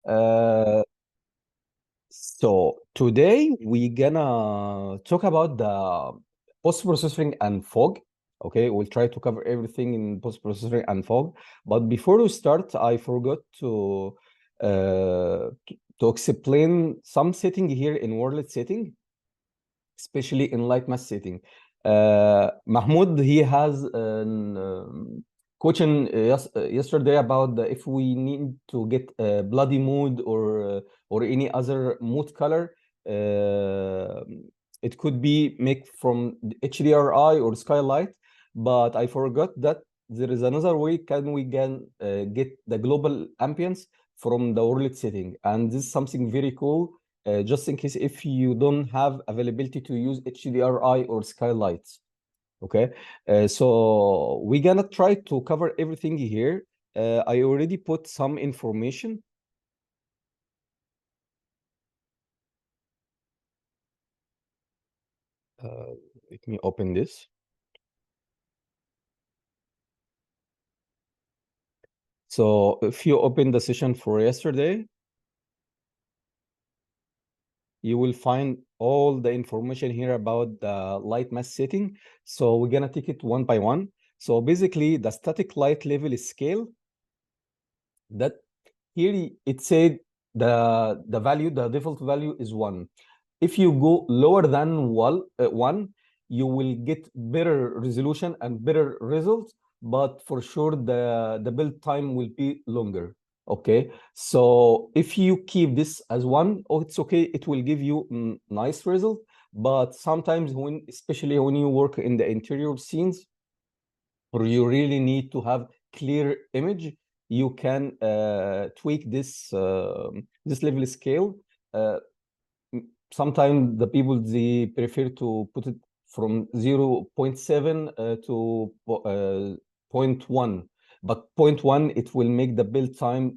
Uh, so today we gonna talk about the post-processing and fog. Okay, we'll try to cover everything in post-processing and fog. But before we start, I forgot to explain some setting here in world setting, especially in Lightmass setting. Mahmoud, he has an question yesterday about if we need to get bloody mood or any other mood color. Uh, it could be make from HDRI or skylight, but I forgot that there is another way can we can get the global ambience from the world setting, and this is something very cool. Just in case if you don't have availability to use HDRI or skylights. Okay, so we're gonna try to cover everything here. I already put some information. Let me open this. So if you open the session for yesterday, you will find all the information here about the light mass setting. So we're gonna take it one by one. So basically, the static light level scale that here it said the value, the default value is 1. If you go lower than 1, you will get better resolution and better results, but for sure the build time will be longer. Okay, so if you keep this as 1, oh, it's okay, it will give you nice result. But sometimes when, especially when you work in the interior scenes, or you really need to have clear image, you can tweak this level scale. Uh, Sometimes the people, they prefer to put it from 0.7 to 0.1, but 0.1 it will make the build time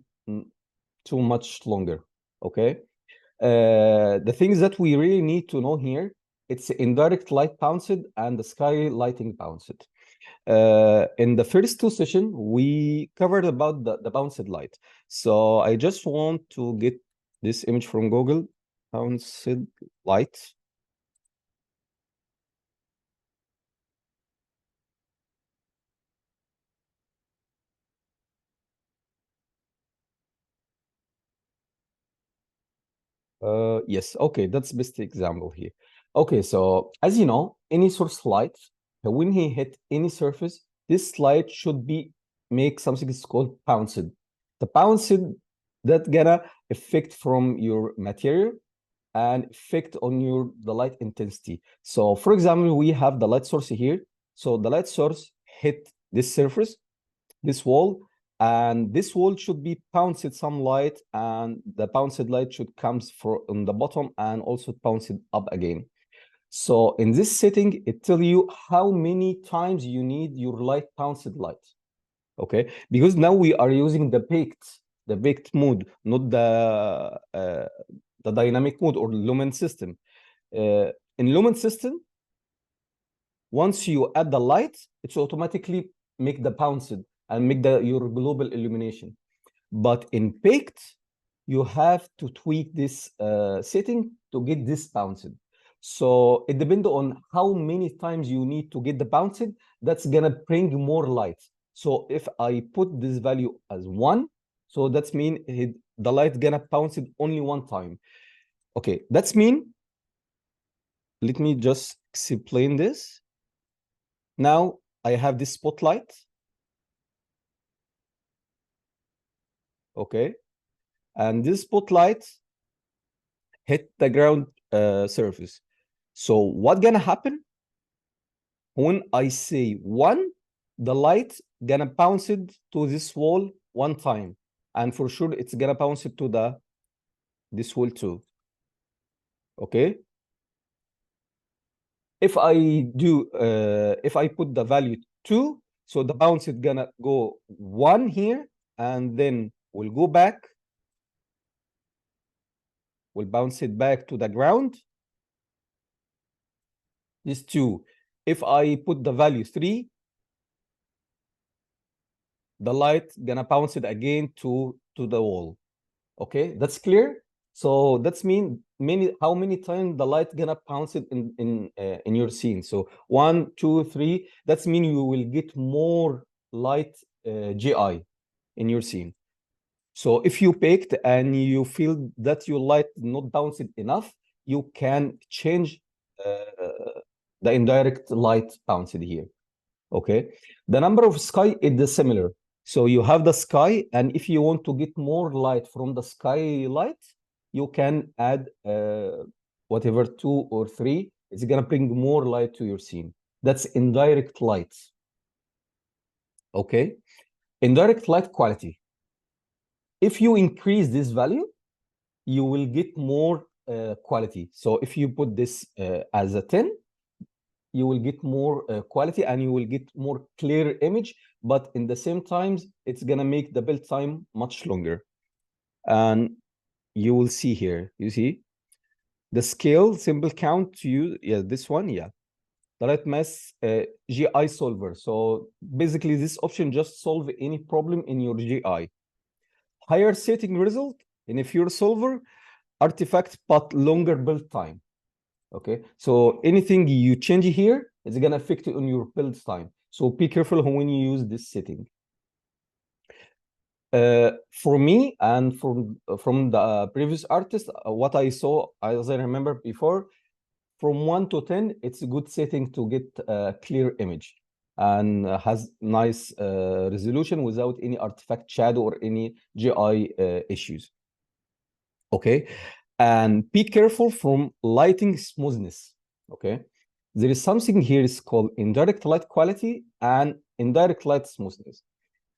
too much longer. Okay, the things that we really need to know here, it's indirect light bounced and the sky lighting bounced. In the first two sessions, we covered about the bounced light. So I just want to get this image from Google, bounced light. Yes, okay, that's best example here. Okay, so as you know, any source light, when he hit any surface, this light should be make something is called bounced. The bounced that gonna affect from your material and effect on your the light intensity. So for example, we have the light source here. So the light source hit this surface, this wall, and this wall should be bounced some light, and the bounced light should comes from the bottom and also bounced up again. So in this setting, it tell you how many times you need your light bounced light. Okay, because now we are using the baked mode, not the dynamic mode or lumen system. In lumen system, once you add the light, it's automatically make the bounced and make your global illumination. But in baked, you have to tweak this setting to get this bounced. So it depends on how many times you need to get the bounced. That's gonna bring more light. So if I put this value as 1, so that's mean the light gonna bounce it only 1 time. Okay, that's mean, let me just explain this. Now I have this spotlight. Okay, and this spotlight hit the ground surface. So what gonna happen when I say 1? The light gonna bounce it to this wall 1 time, and for sure it's gonna bounce it to this wall too. Okay, if I put the value 2, so the bounce is gonna go 1 here, and then we'll go back, we'll bounce it back to the ground. This 2. If I put the value 3, the light gonna bounce it again to the wall. Okay, that's clear. So that's mean how many times the light gonna bounce it in your scene. So 1, 2, 3. That's mean you will get more light GI in your scene. So if you picked and you feel that your light not bounced enough, you can change the indirect light bounced here. Okay, the number of sky is similar. So you have the sky, and if you want to get more light from the skylight, you can add whatever 2 or 3. It's gonna bring more light to your scene. That's indirect light. Okay, indirect light quality. If you increase this value, you will get more quality. So if you put this as a 10, you will get more quality and you will get more clear image, but in the same times, it's gonna make the build time much longer. And you will see here, you see, the scale simple count to use, yeah, this one, yeah. The Lightmass GI solver. So basically this option just solve any problem in your GI. Higher setting result in a pure solver, artifact, but longer build time. Okay, so anything you change here is gonna affect on your build time. So be careful when you use this setting. For me and from the previous artist, what I saw, as I remember before, from 1 to 10, it's a good setting to get a clear image and has nice resolution without any artifact shadow or any GI issues. Okay, and be careful from lighting smoothness. Okay, there is something here is called indirect light quality and indirect light smoothness.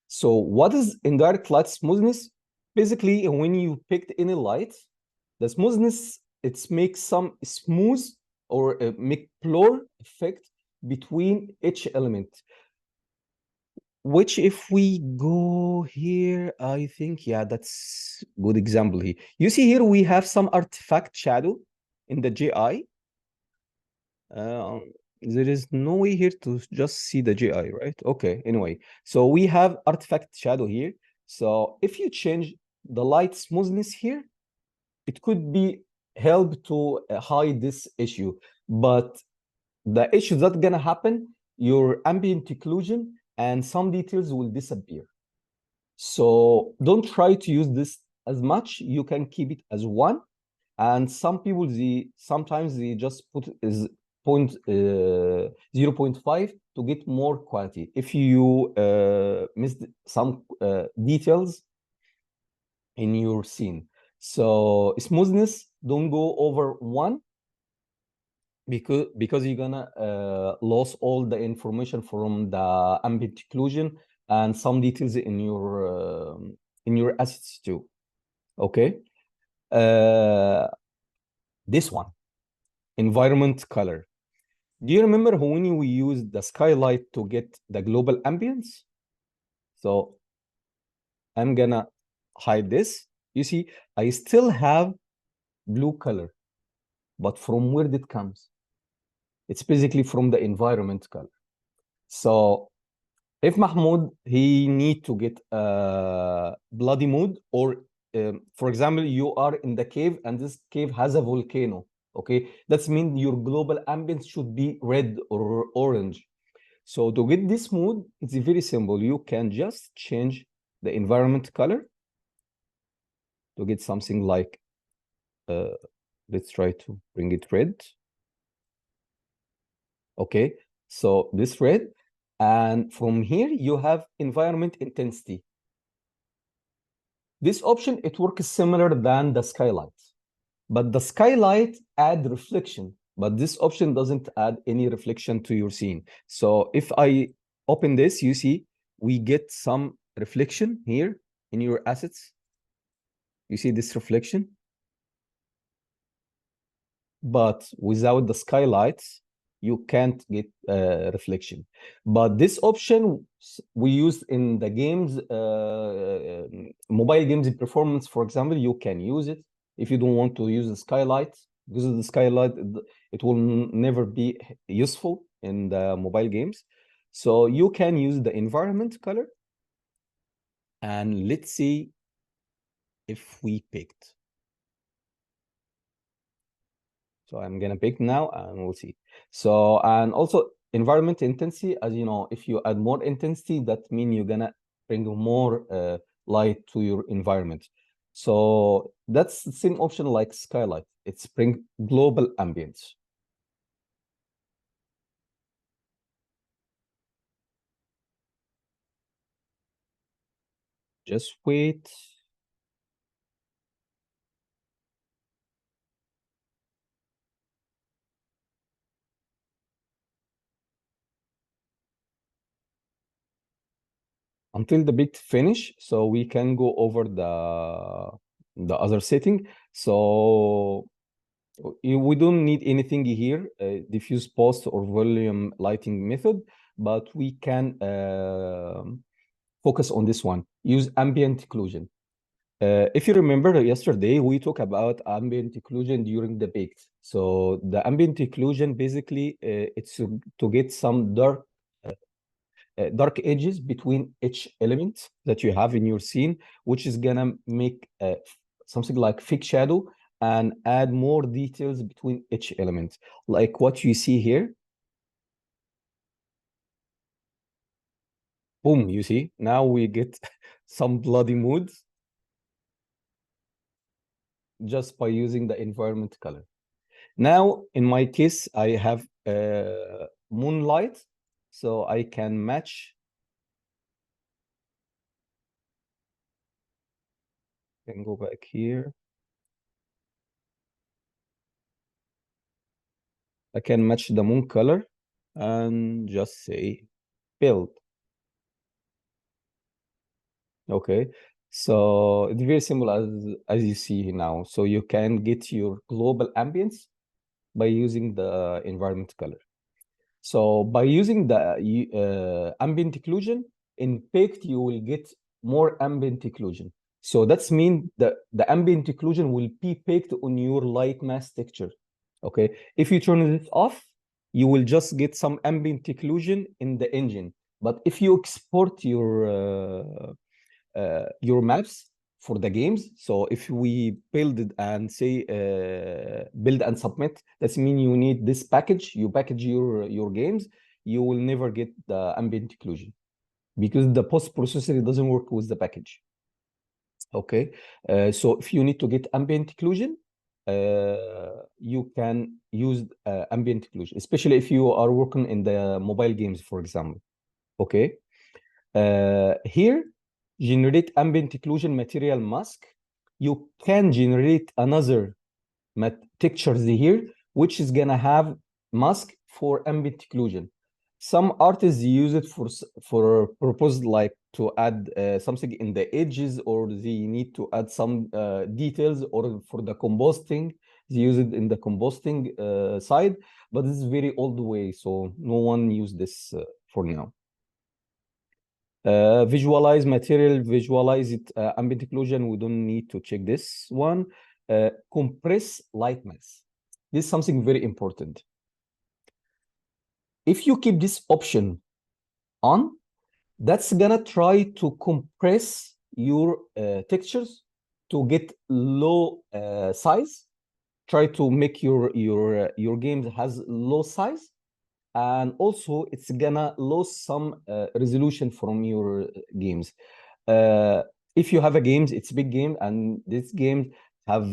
So what is indirect light smoothness? Basically, when you picked any light, the smoothness, it makes some smooth or make blur effect between each element. Which if we go here, I think, yeah, that's good example here. You see here, we have some artifact shadow in the GI. There is no way here to just see the GI, right? Okay, anyway. So we have artifact shadow here. So if you change the light smoothness here, it could be help to hide this issue. But the issue that's gonna happen, your ambient occlusion and some details will disappear. So don't try to use this as much. You can keep it as 1. And some people, sometimes they just put is 0.5 to get more quality. If you missed some details in your scene. So smoothness, don't go over 1 because you're gonna lose all the information from the ambient occlusion and some details in your assets too. Okay, this one, environment color. Do you remember when we used the skylight to get the global ambience? So I'm gonna hide this. You see, I still have blue color, but from where did it comes? It's basically from the environment color. So if Mahmoud, he need to get bloody mood, or for example, you are in the cave and this cave has a volcano. Okay, that's mean your global ambience should be red or orange. So to get this mood, it's very simple. You can just change the environment color to get something like, let's try to bring it red. Okay, so this red, and from here you have environment intensity. This option, it works similar than the skylight, but the skylight add reflection, but this option doesn't add any reflection to your scene. So if I open this, you see, we get some reflection here in your assets. You see this reflection? But without the skylights, you can't get reflection. But this option we use in the games, mobile games in performance, for example, you can use it if you don't want to use the skylight, because the skylight, it will never be useful in the mobile games. So you can use the environment color. And let's see if we picked. So I'm gonna pick now and we'll see. So, and also environment intensity, as you know, if you add more intensity, that means you're gonna bring more light to your environment. So that's the same option like skylight. It's bring global ambience. Just wait. Until the bit finish, so we can go over the other setting. So we don't need anything here, diffuse post or volume lighting method, but we can focus on this one. Use ambient occlusion. If you remember yesterday, we talked about ambient occlusion during the bake. So the ambient occlusion basically it's to get some dark edges between each element that you have in your scene, which is gonna make something like fake shadow and add more details between each element, like what you see here. Boom, you see, now we get some bloody mood just by using the environment color. Now, in my case, I have moonlight, so I can match. Can go back here. I can match the moon color and just say build. Okay, so it's very simple as you see now. So you can get your global ambience by using the environment color. So by using the ambient occlusion, in Pict, you will get more ambient occlusion. So that's mean that the ambient occlusion will be picked on your Lightmass texture. Okay, if you turn it off, you will just get some ambient occlusion in the engine. But if you export your maps for the games. So if we build it and say build and submit, that means you need this package. You package your games. You will never get the ambient occlusion because the post processor doesn't work with the package. Okay, so if you need to get ambient occlusion, you can use ambient occlusion, especially if you are working in the mobile games, for example. Okay. Here, generate ambient occlusion material mask. You can generate another textures here, which is gonna have mask for ambient occlusion. Some artists use it for purpose like to add something in the edges, or they need to add some details, or for the composting, they use it in the composting side. But this is very old way, so no one use this for now. Visualize material, visualize it, ambient occlusion, we don't need to check this one. Compress lightmass. This is something very important. If you keep this option on, that's gonna try to compress your textures to get low size. Try to make your games has low size, and also it's gonna lose some resolution from your games. If you have a game, it's a big game, and this game have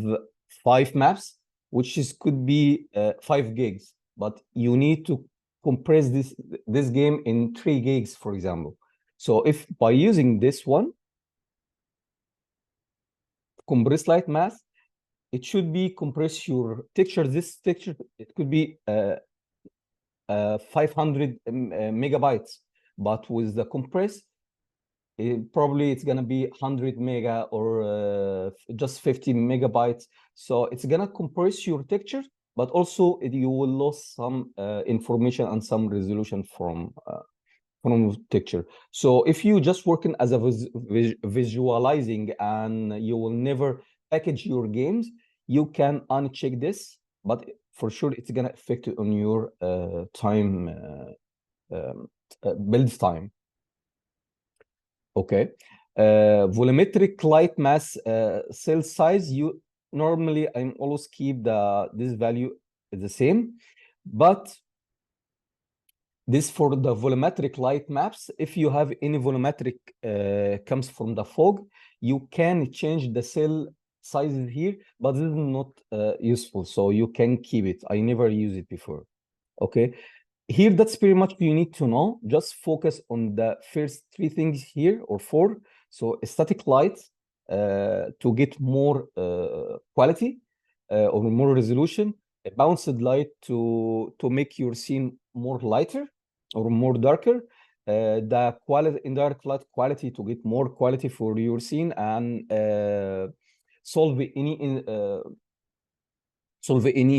5 maps, which is could be 5 gigs, but you need to compress this game in 3 gigs, for example. So if by using this one, compress light mass, it should be compress your texture. This texture, it could be 500 megabytes, but with the compress, probably it's gonna be 100 mega or just 50 megabytes. So it's gonna compress your texture, but also you will lose some information and some resolution from texture. So if you just working as a visualizing and you will never package your games, you can uncheck this, but for sure it's gonna affect on your time build time. Okay. Volumetric light mass cell size, you normally I'm always keep this value the same, but this for the volumetric light maps. If you have any volumetric comes from the fog, you can change the cell sizes here, but this is not useful, so you can keep it. I never use it before. Okay, here that's pretty much you need to know. Just focus on the first three things here, or four. So static light to get more quality or more resolution, a bounced light to make your scene more lighter or more darker, the quality, indirect light quality to get more quality for your scene, and solve any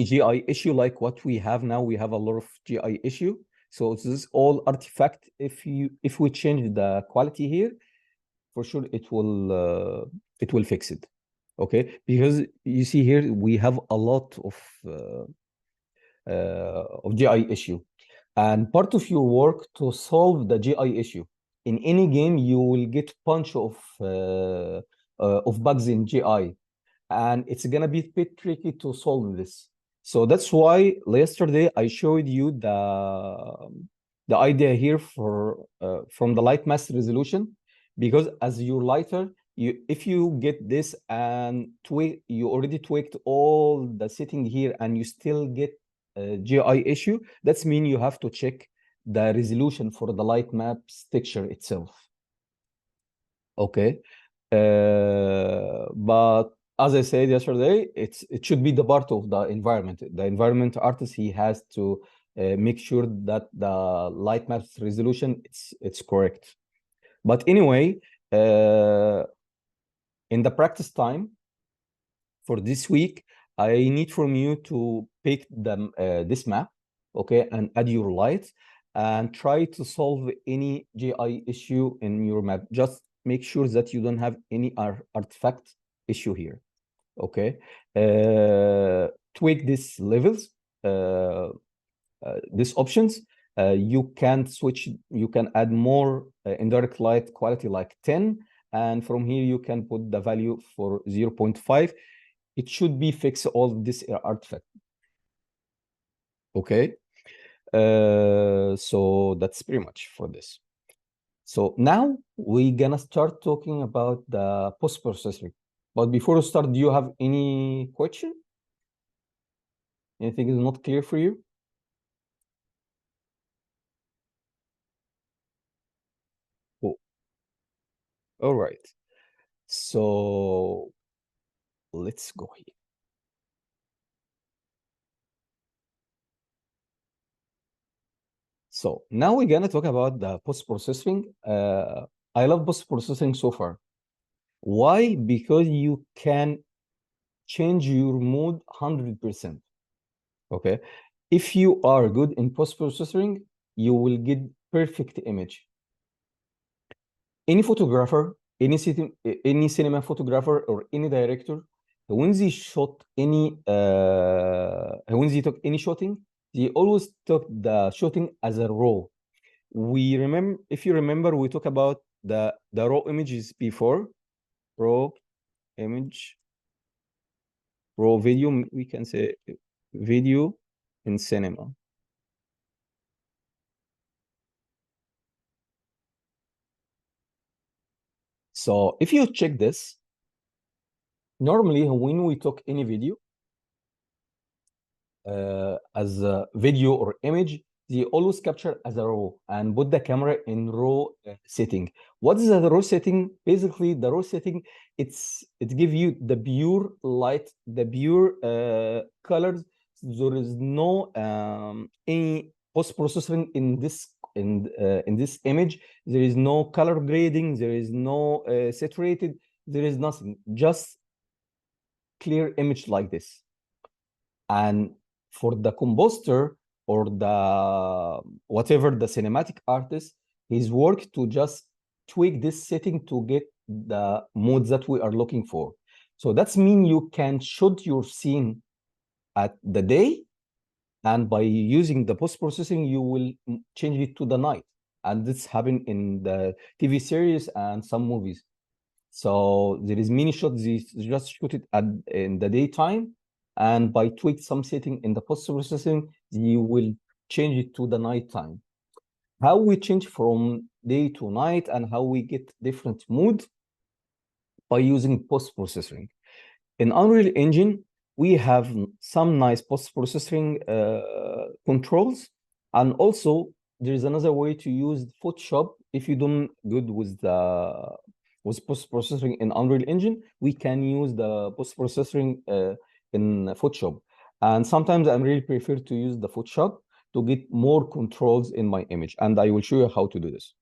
GI issue like what we have now. We have a lot of GI issue. So this is all artifact. If we change the quality here, for sure it will fix it. Okay, because you see here we have a lot of GI issue, and part of your work to solve the GI issue. In any game, you will get bunch of bugs in GI, and it's gonna be a bit tricky to solve this. So that's why yesterday I showed you the idea here for from the light mass resolution, because as you're lighter, if you get this and you already tweaked all the setting here and you still get a GI issue, that's mean you have to check the resolution for the light maps texture itself. Okay, but as I said yesterday, it should be the part of the environment. The environment artist, he has to make sure that the light maps resolution it's correct. But anyway, in the practice time for this week, I need from you to pick this map, okay, and add your lights and try to solve any GI issue in your map. Just make sure that you don't have any artifact issue here, okay? Tweak these levels, these options. You can switch, you can add more indirect light quality like 10, and from here you can put the value for 0.5. It should be fix all this artifact. Okay, so that's pretty much for this. So now we're gonna start talking about the post-processing. But before we start, do you have any question? Anything is not clear for you? Cool. All right. So let's go here. So now we're gonna talk about the post-processing. I love post-processing so far. Why? Because you can change your mood 100%. Okay. If you are good in post-processing, you will get perfect image. Any photographer, any cinema photographer or any director, when they shot any when they took any shooting, they always took the shooting as a raw. We remember, if you remember, we talked about the raw images before. Raw image, raw video, we can say video in cinema. So if you check this, normally when we took any video as a video or image, they always capture as a raw and put the camera in raw setting. What is the raw setting? Basically, the raw setting, it gives you the pure light, the pure colors. There is no any post-processing in this image. There is no color grading. There is no saturated. There is nothing. Just clear image like this. And for the composer or the whatever the cinematic artist, his work to just tweak this setting to get the modes that we are looking for. So that's mean you can shoot your scene at the day, and by using the post-processing, you will change it to the night. And this happened in the TV series and some movies. So there is many shots they just shoot it in the daytime, and by tweak some setting in the post processing, you will change it to the nighttime. How we change from day to night and how we get different mood by using post processing. In Unreal Engine, we have some nice post processing controls, and also there is another way to use Photoshop. If you don't good with the post processing in Unreal Engine, we can use the post processing in Photoshop. And sometimes I really prefer to use the Photoshop to get more controls in my image, and I will show you how to do this.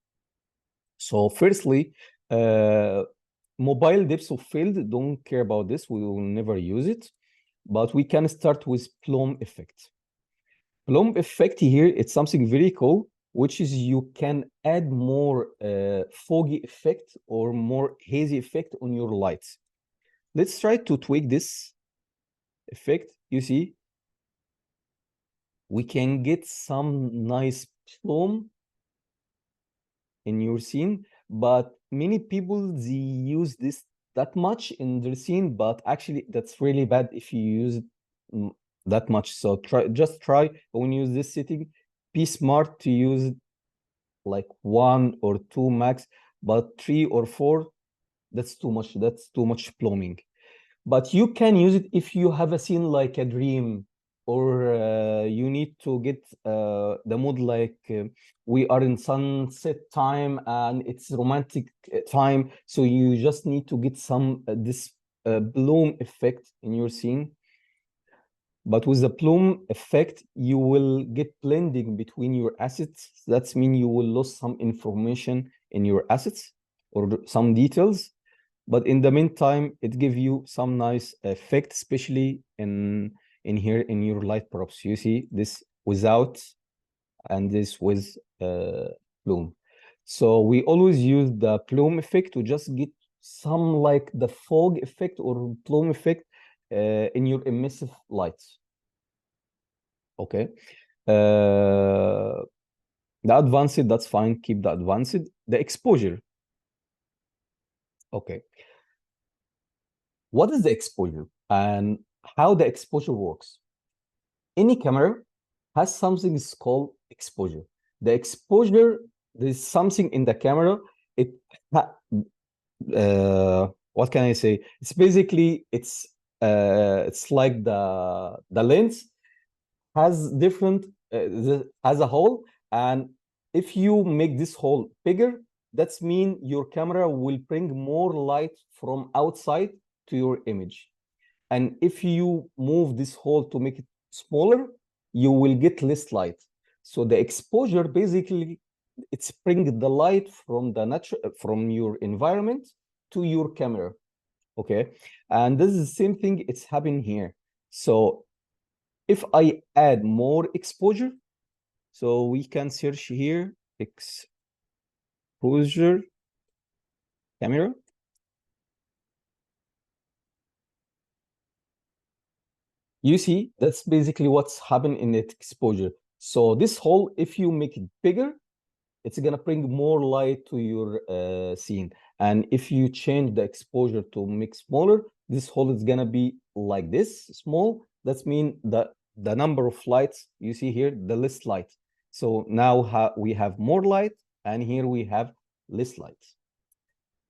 So firstly, mobile depth of field, don't care about this, we will never use it, but we can start with plume effect. Plume effect here, it's something very cool, which is you can add more foggy effect or more hazy effect on your lights. Let's try to tweak this effect. You see, we can get some nice plume in your scene, but many people they use this that much in their scene, but actually that's really bad if you use it that much. So try when you use this setting, be smart to use like 1 or 2 max, but 3 or 4, that's too much. That's too much plumbing. But you can use it if you have a scene like a dream, or you need to get the mood like we are in sunset time and it's romantic time. So you just need to get some this bloom effect in your scene. But with the plume effect, you will get blending between your assets. That means you will lose some information in your assets or some details. But in the meantime, it gives you some nice effect, especially in here in your light props. You see this without and this with plume. So we always use the plume effect to just get some like the fog effect or plume effect in your emissive lights. Okay. The advanced, that's fine. Keep the advanced. The exposure. Okay. What is the exposure and how the exposure works? Any camera has something is called exposure. The exposure, there's something in the camera. It what can I say? It's basically it's like the lens has different has a hole, and if you make this hole bigger, that's mean your camera will bring more light from outside to your image. And if you move this hole to make it smaller, you will get less light. So the exposure basically it's bring the light from the natural from your environment to your camera. Okay, and this is the same thing it's happening here. So if I add more exposure, so we can search here exposure camera. You see, that's basically what's happening in its exposure. So this hole, if you make it bigger, it's gonna bring more light to your scene. And if you change the exposure to make smaller, this hole is gonna be like this, small. That's mean that the number of lights you see here, the less light. So now we have more light, and here we have less light.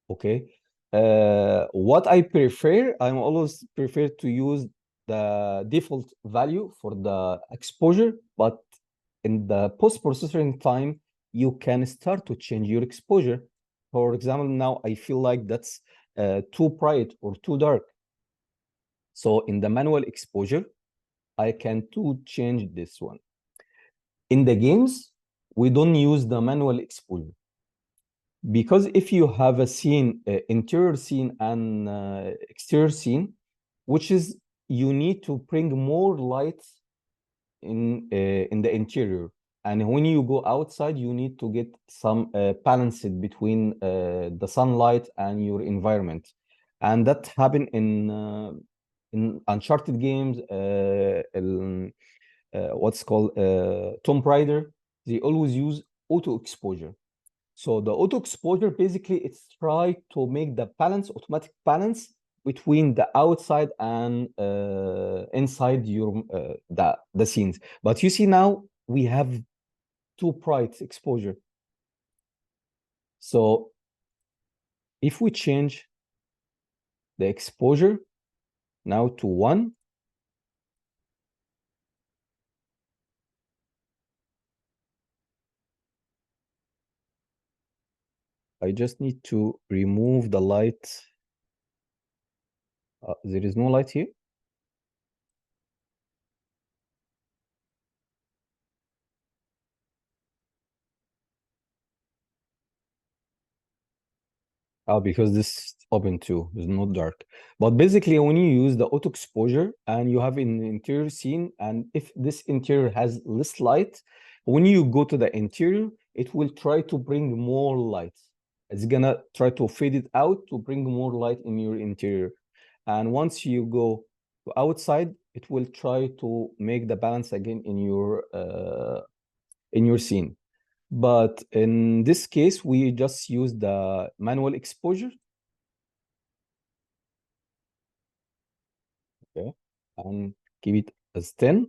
Okay. What I prefer, I'm always prefer to use the default value for the exposure, but in the post-processing time, you can start to change your exposure. For example, now I feel like that's too bright or too dark. So in the manual exposure, I can change this one. In the games, we don't use the manual exposure. Because if you have a scene, interior scene and exterior scene, which is you need to bring more light in the interior, and when you go outside, you need to get some balance between the sunlight and your environment, and that happen in Uncharted games, what's called Tomb Raider. They always use auto exposure. So the auto exposure basically it's try to make the balance, automatic balance between the outside and inside your the scenes. But you see now we have too bright exposure. So if we change the exposure now to 1, I just need to remove the light. There is no light here. Because this open too is not dark. But basically, when you use the auto exposure and you have an interior scene, and if this interior has less light, when you go to the interior, it will try to bring more light. It's gonna try to fade it out to bring more light in your interior. And once you go to outside, it will try to make the balance again in your scene. But in this case, we just use the manual exposure. Okay, and keep it as 10.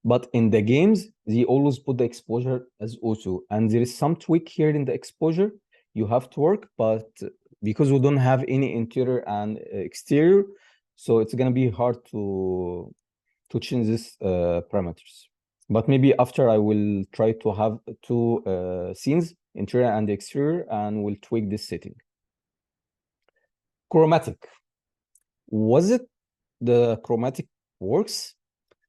But in the games, they always put the exposure as auto. And there is some tweak here in the exposure you have to work, but because we don't have any interior and exterior, so it's gonna be hard to change these parameters. But maybe after I will try to have two scenes, interior and exterior, and we'll tweak this setting. Chromatic. Was it the chromatic works?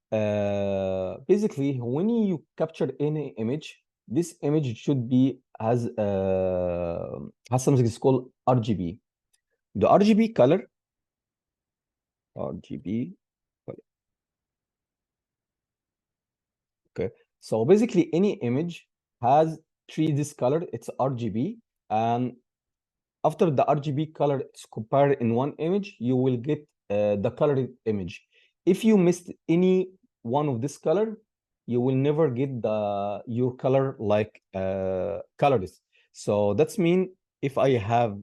Basically, when you capture any image, this image should be has something is called RGB. The RGB color, RGB color. Okay. So basically, any image has this color. It's RGB, and after the RGB color is compared in one image, you will get the colored image. If you missed any one of this color, you will never get your color like colors. So that's mean if I have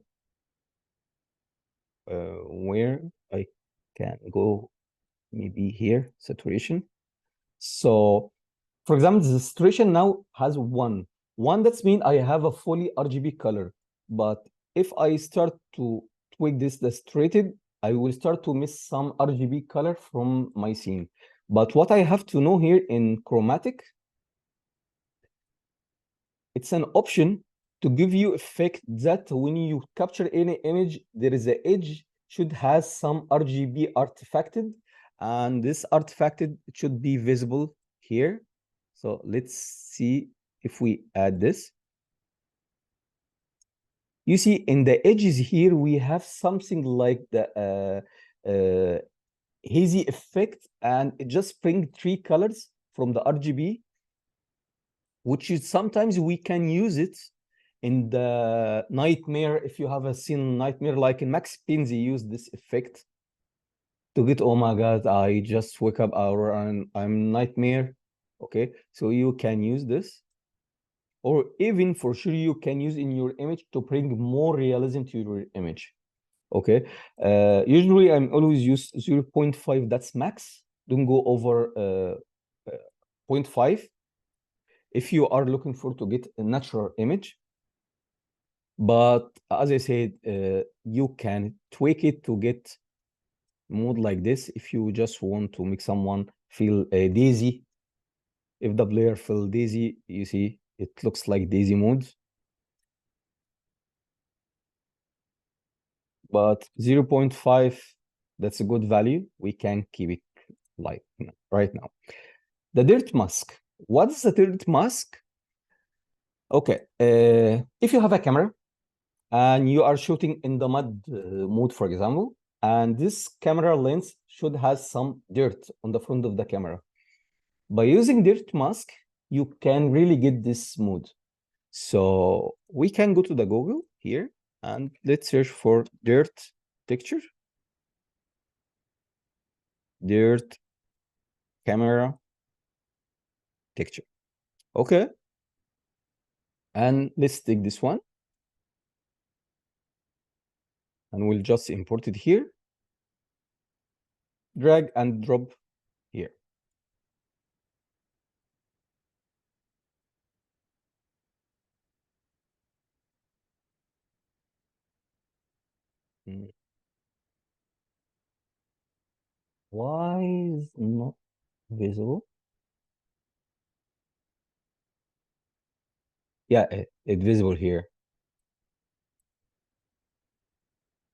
where I can go, maybe here, saturation. So for example, the saturation now has 1. 1, that's mean I have a fully RGB color. But if I start to tweak this, the saturated, I will start to miss some RGB color from my scene. But what I have to know here in chromatic, it's an option to give you effect that when you capture any image, there is an edge should has some RGB artifacted, and this artifacted should be visible here. So let's see if we add this. You see in the edges here, we have something like the hazy effect, and it just bring 3 colors from the RGB, which is sometimes we can use it in the nightmare. If you have a scene nightmare, like in Max Payne, they use this effect to get, oh my God, I just wake up or I'm nightmare. Okay, so you can use this, or even for sure you can use in your image to bring more realism to your image. Okay, usually I'm always use 0.5, that's max. Don't go over 0.5 if you are looking for to get a natural image. But as I said, you can tweak it to get mode like this if you just want to make someone feel dizzy. If the player feel dizzy, you see it looks like dizzy mode. But 0.5, that's a good value. We can keep it like right now. The dirt mask. What is the dirt mask? Okay, if you have a camera and you are shooting in the mud mode, for example, and this camera lens should have some dirt on the front of the camera. By using dirt mask, you can really get this mood. So we can go to the Google here and let's search for dirt texture. Dirt camera texture. Okay. And let's take this one. and we'll just import it here. Drag and drop here. Why is not visible? Yeah, it's visible here.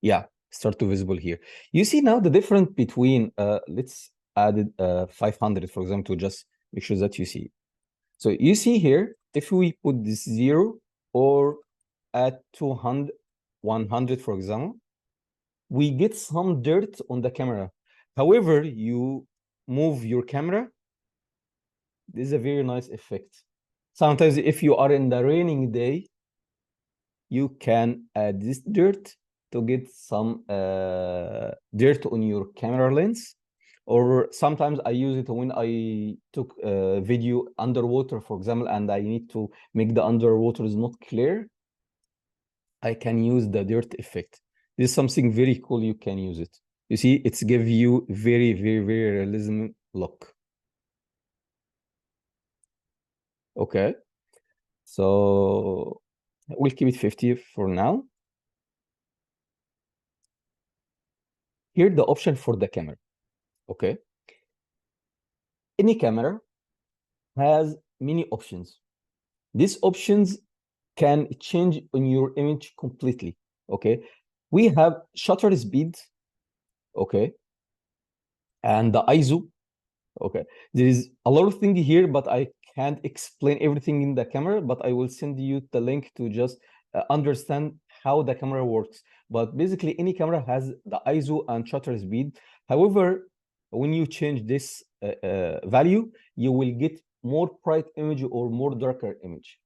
Yeah, start to visible here. You see now the difference between, let's add it 500, for example, to just make sure that you see. So you see here, if we put this 0 or at 200, 100, for example, we get some dirt on the camera. However, you move your camera, this is a very nice effect. Sometimes if you are in the raining day, you can add this dirt to get some dirt on your camera lens. Or sometimes I use it when I took a video underwater, for example, and I need to make the underwater is not clear. I can use the dirt effect. This is something very cool. You can use it. You see, it's give you very, very, very realism look. Okay. So we'll keep it 50 for now. Here the option for the camera. Okay. Any camera has many options. These options can change on your image completely. Okay. We have shutter speed. Okay. And the ISO. Okay. There is a lot of things here, but I can't explain everything in the camera, but I will send you the link to just understand how the camera works. But basically, any camera has the ISO and shutter speed. However, when you change this value, you will get more bright image or more darker image.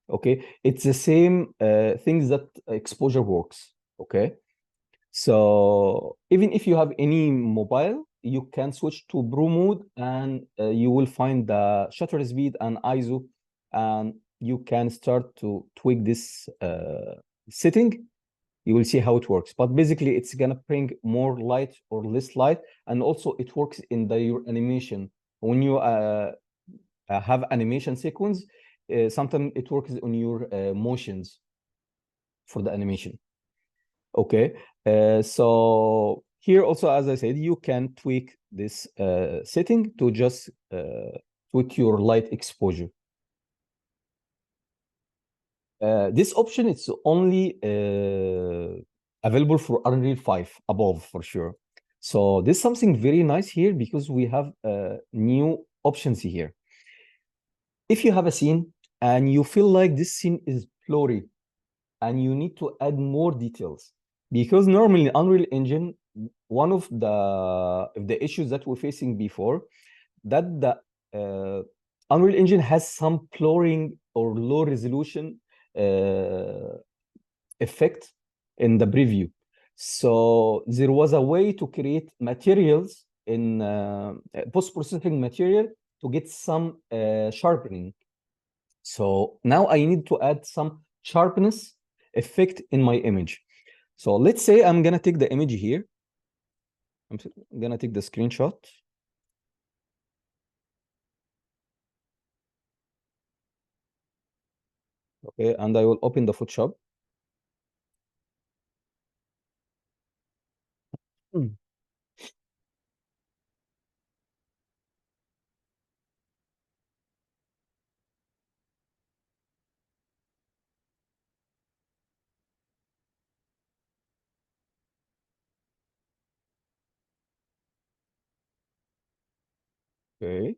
Okay, it's the same things that exposure works. Okay, so even if you have any mobile, you can switch to Pro mode and you will find the shutter speed and ISO, and you can start to tweak this setting. You will see how it works. But basically, it's gonna bring more light or less light, and also it works in your animation. When you have animation sequence, sometimes it works on your motions for the animation. Okay, so here also, as I said, you can tweak this setting to just tweak your light exposure. This option is only available for Unreal 5 above for sure. So this is something very nice here because we have new options here. If you have a scene and you feel like this scene is blurry and you need to add more details, because normally in Unreal Engine, one of the issues that we're facing before, that the Unreal Engine has some blurring or low resolution effect in the preview. So there was a way to create materials in post-processing material to get some sharpening. So now I need to add some sharpness effect in my image. So let's say I'm gonna take the image here. I'm gonna take the screenshot. Okay, and I will open the Photoshop. Okay.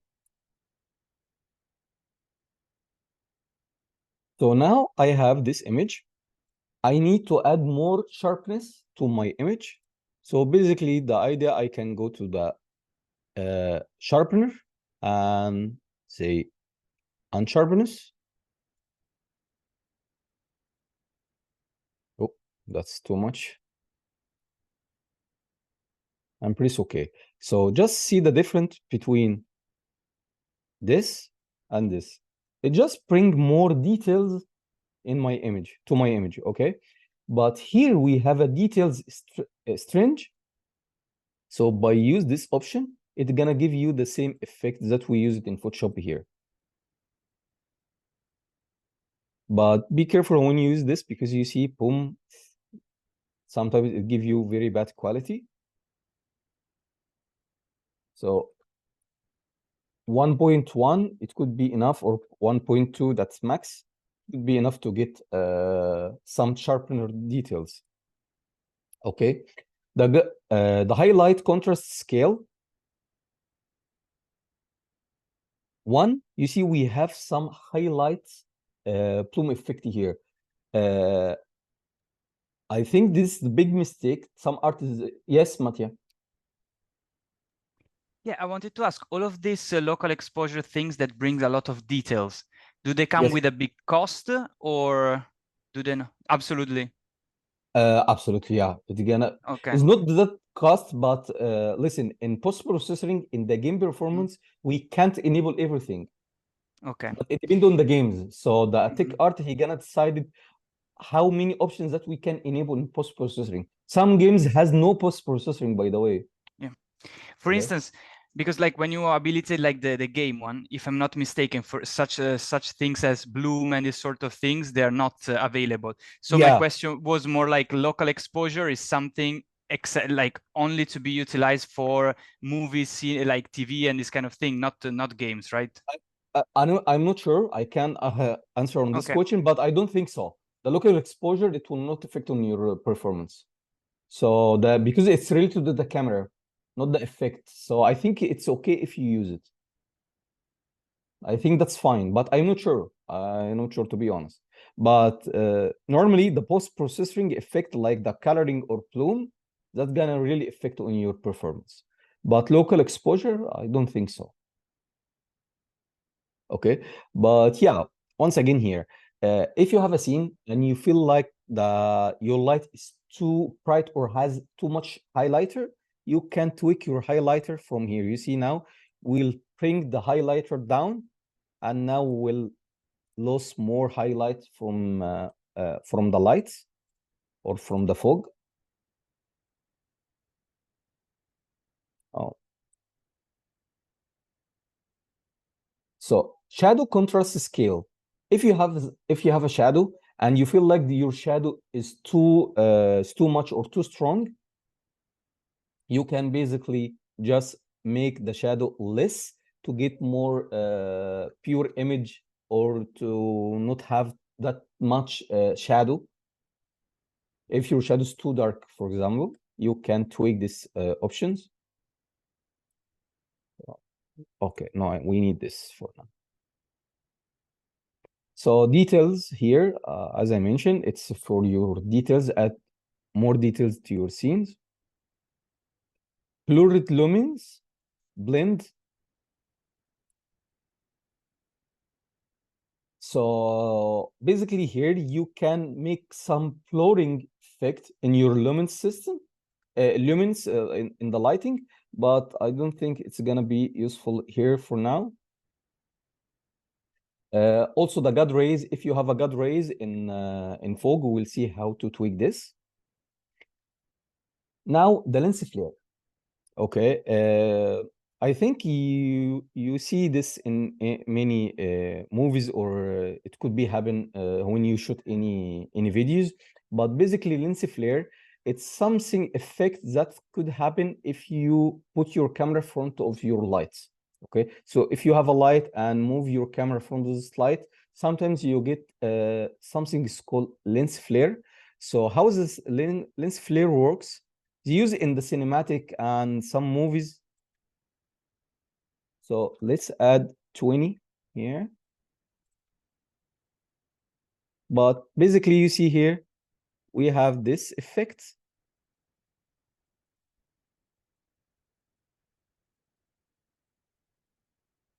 So now I have this image. I need to add more sharpness to my image. So basically, the idea, I can go to the sharpener and say unsharpness. Oh, that's too much. And press OK. So just see the difference between this and this. It just bring more details in my image, to my image, okay? But here we have a details string. So by use this option, it's gonna give you the same effect that we used in Photoshop here. But be careful when you use this, because you see, boom, sometimes it gives you very bad quality. So 1.1, it could be enough, or 1.2, that's max, would be enough to get some sharpener details. Okay, the highlight contrast scale. One, you see we have some highlights plume effect here. I think this is the big mistake. Some artists, yes, Mattia. Yeah, I wanted to ask, all of these local exposure things that brings a lot of details, do they come Yes. with a big cost, or do they not? Absolutely. Absolutely, yeah. It's gonna, Okay. it's not that cost, but listen, in post-processing, in the game performance, we can't enable everything. Okay. But it depends on the games. So the tech Mhm. art, he gonna decide how many options that we can enable in post-processing. Some games has no post-processing, by the way. Yeah. For Okay. instance, because like when you habilitate like the game one, if I'm not mistaken, for such things as bloom and these sort of things, they are not available. So my Yeah, question was more like local exposure is something like only to be utilized for movies, like TV and this kind of thing, not games, right? I'm not sure. I can answer on this Okay. question, but I don't think so. The local exposure, it will not affect on your performance. So because it's related to the camera, not the effect. So I think it's okay if you use it. I think that's fine, but I'm not sure. I'm not sure, to be honest. But normally the post-processing effect, like the coloring or plume, that's gonna really affect on your performance. But local exposure, I don't think so. Okay, but yeah, once again here, if you have a scene and you feel like your light is too bright or has too much highlighter, you can tweak your highlighter from here. You see now, we'll bring the highlighter down, and now we'll lose more highlight from the lights or from the fog. Oh. So shadow contrast scale. If you have a shadow and you feel like your shadow is too much or too strong, you can basically just make the shadow less to get more pure image, or to not have that much shadow. If your shadow is too dark, for example, you can tweak these options. Okay, no, we need this for now. So details here, as I mentioned, it's for your details, add more details to your scenes. Blurred lumens, blend. So basically here you can make some blurring effect in your lumen system, lumens in the lighting, but I don't think it's gonna be useful here for now. Also the God rays, if you have a God rays in fog, we will see how to tweak this. Now the lens flare. Okay, I think you see this in many movies, or it could be happen when you shoot any videos. But basically, lens flare, it's something effect that could happen if you put your camera front of your lights. Okay, so if you have a light and move your camera from this light, sometimes you get something is called lens flare. So how this lens flare works? It's used in the cinematic and some movies. So let's add 20 here. But basically, you see here, we have this effect.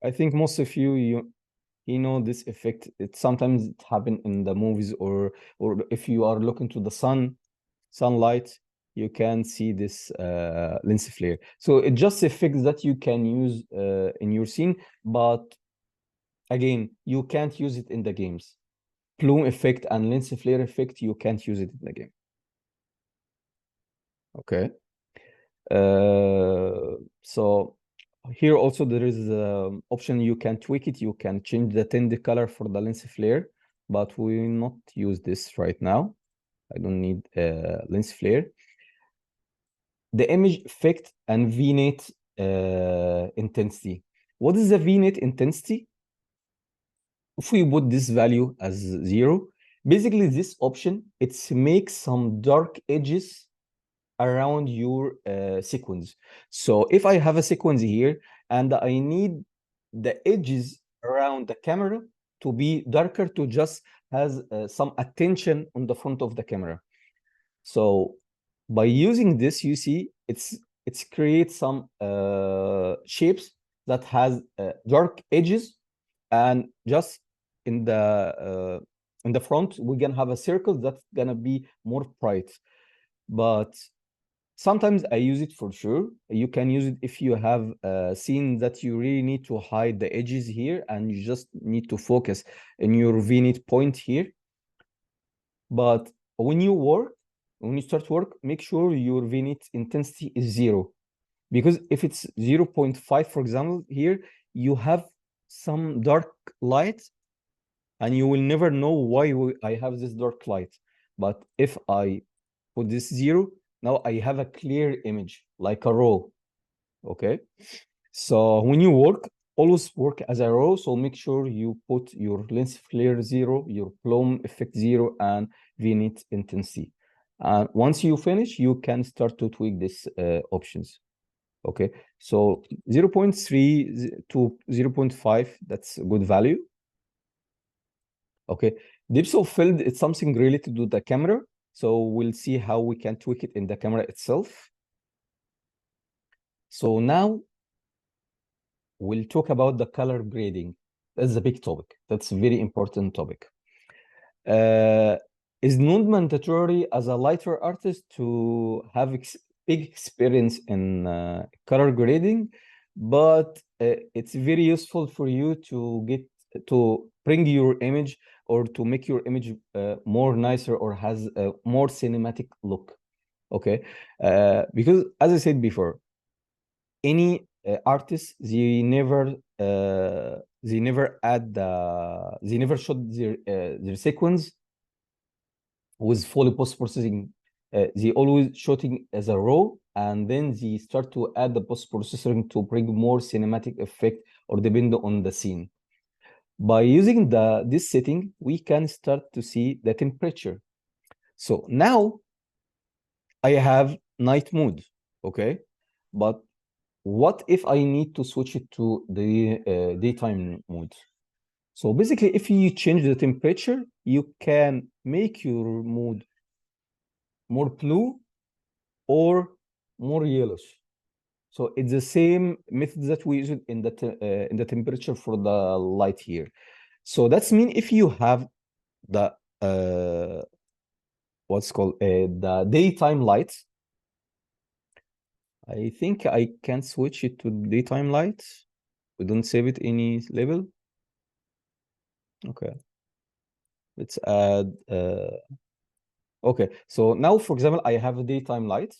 I think most of you know this effect. It sometimes it happen in the movies, or if you are looking to the sunlight, you can see this lens flare. So it just effects that you can use in your scene, but again, you can't use it in the games. Plume effect and lens flare effect, you can't use it in the game. Okay. So here also there is an option you can tweak it. You can change the tint color for the lens flare, but we will not use this right now. I don't need lens flare. The image effect and V-net intensity. What is the V-net intensity? If we put this value as 0, basically this option, it makes some dark edges around your sequence. So if I have a sequence here and I need the edges around the camera to be darker to just has some attention on the front of the camera. So by using this, you see it's creates some shapes that has dark edges, and just in the front we're gonna have a circle that's gonna be more bright. But sometimes I use it for sure. You can use it if you have a scene that you really need to hide the edges here and you just need to focus in your V-net point here. But when you start work, make sure your V-net intensity is 0. Because if it's 0.5, for example, here, you have some dark light and you will never know why I have this dark light. But if I put this 0, now I have a clear image, like a raw, okay? So when you work, always work as a raw, so make sure you put your lens flare 0, your bloom effect 0, and V-net intensity. And once you finish, you can start to tweak these options. Okay, so 0.3 to 0.5, that's a good value. Okay, depth of field, it's something related to the camera. So we'll see how we can tweak it in the camera itself. So now we'll talk about the color grading. That's a big topic. That's a very important topic. It's not mandatory as a lighter artist to have big experience in color grading, but it's very useful for you to bring your image or to make your image more nicer or has a more cinematic look. Okay, because as I said before, any artists, they never shot their sequence with fully post-processing. They always shooting as a raw, and then they start to add the post-processing to bring more cinematic effect or depend on the scene. By using this setting, we can start to see the temperature. So now I have night mode, okay? But what if I need to switch it to the daytime mode? So basically, if you change the temperature, you can make your mood more blue or more yellowish. So it's the same method that we use in the temperature for the light here. So that's mean if you have the what's called the daytime light, I think I can switch it to daytime light. We don't save it any label. Okay. Let's add okay. So now, for example, I have a daytime light,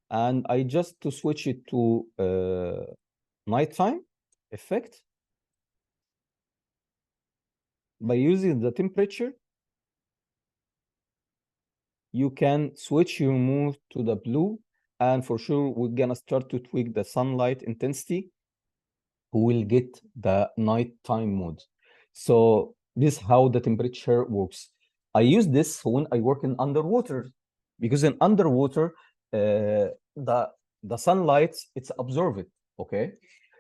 and I just to switch it to nighttime effect by using the temperature. You can switch your mood to the blue, and for sure we're gonna start to tweak the sunlight intensity. We will get the nighttime mode. So this is how the temperature works. I use this when I work in underwater, because in underwater the sunlight, it's absorbed. Okay,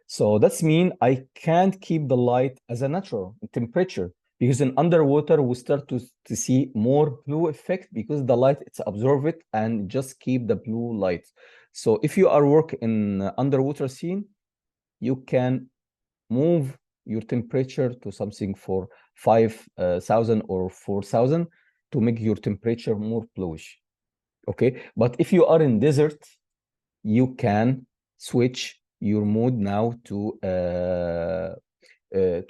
so that's mean I can't keep the light as a natural temperature, because in underwater we start to see more blue effect because the light it's absorbed and just keep the blue light. So if you are working in underwater scene, you can move your temperature to something for 5,000 or 4,000 to make your temperature more bluish. Okay, but if you are in desert, you can switch your mode now to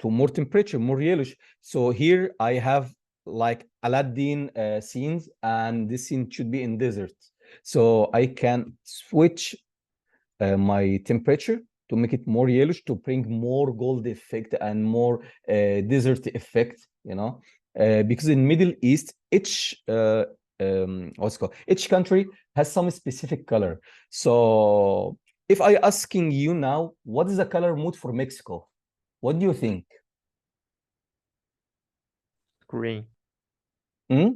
more temperature, more yellowish. So here I have like Aladdin scenes, and this scene should be in desert. So I can switch my temperature to make it more yellowish to bring more gold effect and more desert effect, you know, because in Middle East, each what's it called? Each country has some specific color. So if I asking you now, what is the color mood for Mexico? What do you think? Green. Hmm?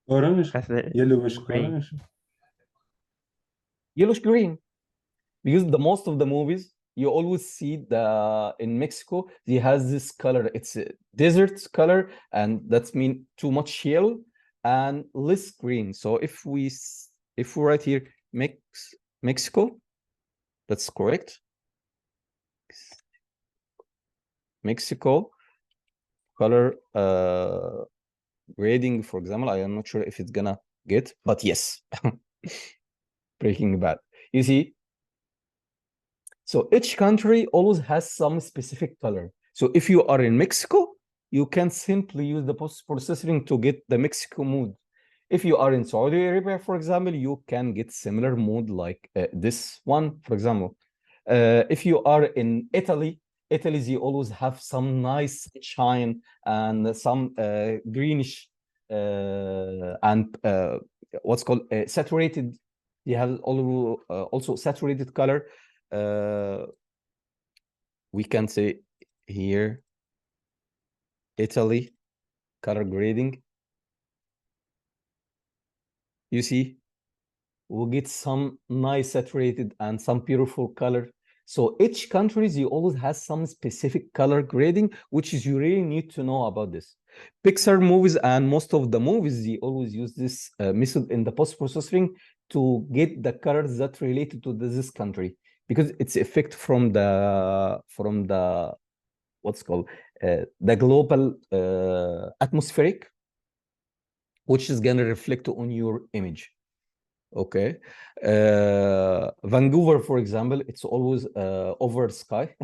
Orange, I said yellowish, green. orange. Yellowish green. Because the most of the movies you always see in Mexico, they has this color. It's a desert color, and that's mean too much yellow and less green. So if we write here Mexico, that's correct. Mexico color grading, for example, I am not sure if it's gonna get, but yes. Breaking Bad. You see, so each country always has some specific color. So if you are in Mexico, you can simply use the post-processing to get the Mexico mood. If you are in Saudi Arabia, for example, you can get similar mood like this one, for example. If you are in Italy, they always have some nice sunshine and some greenish and what's called saturated. They have also saturated color. We can say here Italy color grading. You see, we'll get some nice saturated and some beautiful color. So each country, you always has some specific color grading, which is you really need to know about this. Pixar movies and most of the movies, they always use this method in the post-processing to get the colors that related to this country, because it's effect from the what's called the global atmospheric, which is gonna reflect on your image. Okay. Vancouver, for example, it's always over sky,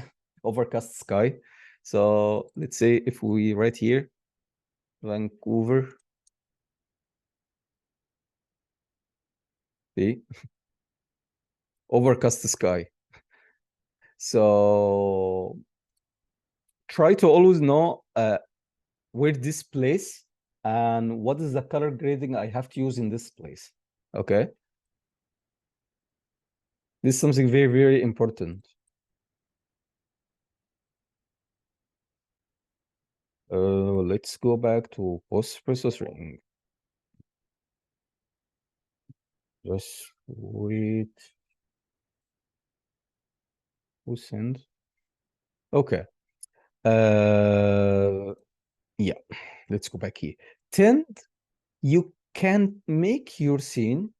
overcast sky. So let's say if we write here, Vancouver. See? Overcast sky. So try to always know where this place and what is the color grading I have to use in this place. Okay. This is something very, very important. Let's go back to post-processing. Just wait. Who send? Okay. Yeah, let's go back here. Tint, you can make your scene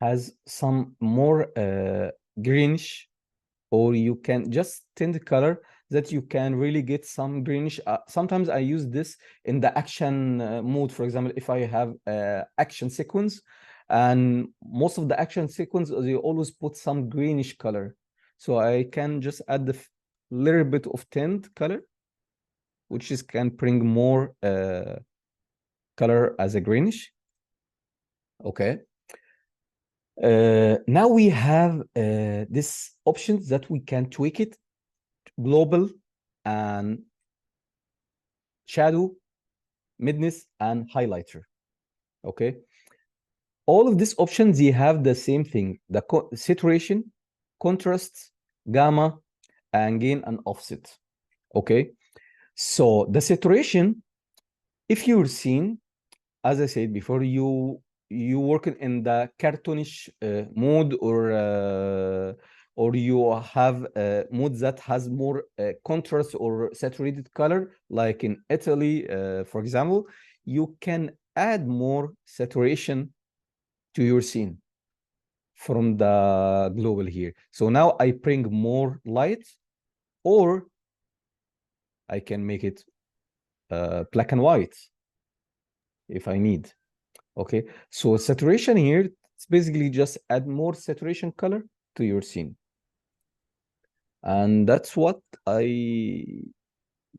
has some more greenish, or you can just tint color that you can really get some greenish. Sometimes I use this in the action mode. For example, if I have action sequence, and most of the action sequence, they always put some greenish color. So I can just add the little bit of tint color, which is can bring more color as a greenish. Okay. Now we have this options that we can tweak it, global and shadow, midness, and highlighter. Okay. All of these options, they have the same thing, the saturation, contrast, gamma, and gain and offset. Okay. So the saturation, if you're seeing, as I said before, you working in the cartoonish mode, or you have a mode that has more contrast or saturated color, like in Italy, for example, you can add more saturation to your scene from the global here. So now I bring more light, or I can make it black and white if I need. Okay, so saturation here, it's basically just add more saturation color to your scene. And that's what I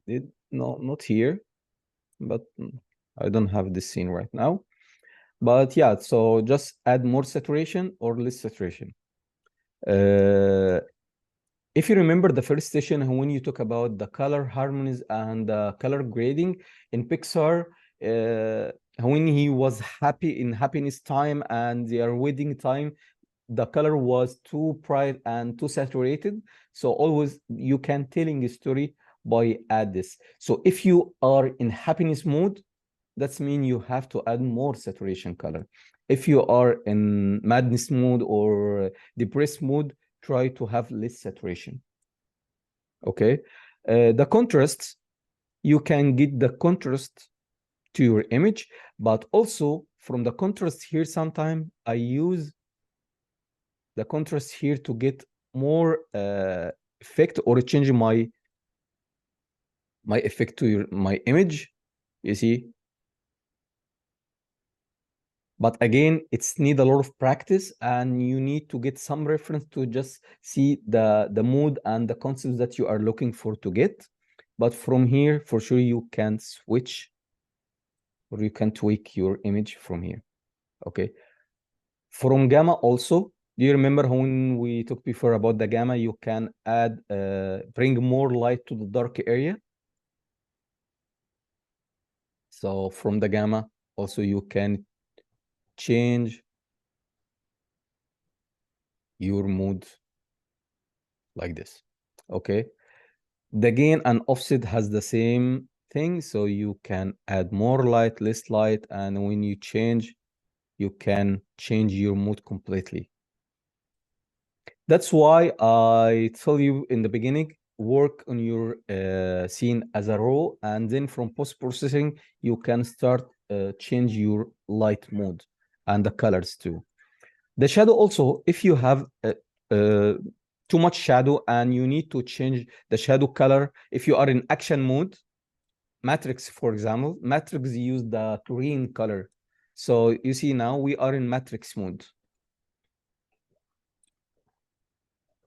did. No, not here, but I don't have this scene right now. But yeah, so just add more saturation or less saturation. If you remember the first session when you talk about the color harmonies and the color grading in Pixar, when he was happy in happiness time and their wedding time, the color was too bright and too saturated. So always you can telling a story by add this. So if you are in happiness mode, that's mean you have to add more saturation color. If you are in madness mode or depressed mode, try to have less saturation. Okay. The contrast, you can get the contrast to your image, but also from the contrast here, sometimes I use the contrast here to get more effect or change my effect to my image, you see. But again, it's need a lot of practice and you need to get some reference to just see the mood and the concepts that you are looking for to get. But from here, for sure, you can switch or you can tweak your image from here. Okay. From gamma also, do you remember when we talked before about the gamma, you can add, bring more light to the dark area. So from the gamma, also you can change your mood like this. Okay. The gain and offset has the same thing. So you can add more light, less light. And when you change, you can change your mood completely. That's why I tell you in the beginning, work on your scene as a raw, and then from post-processing, you can start change your light mode and the colors too. The shadow also, if you have too much shadow and you need to change the shadow color, if you are in action mode, Matrix, for example, Matrix use the green color. So you see now we are in Matrix mode.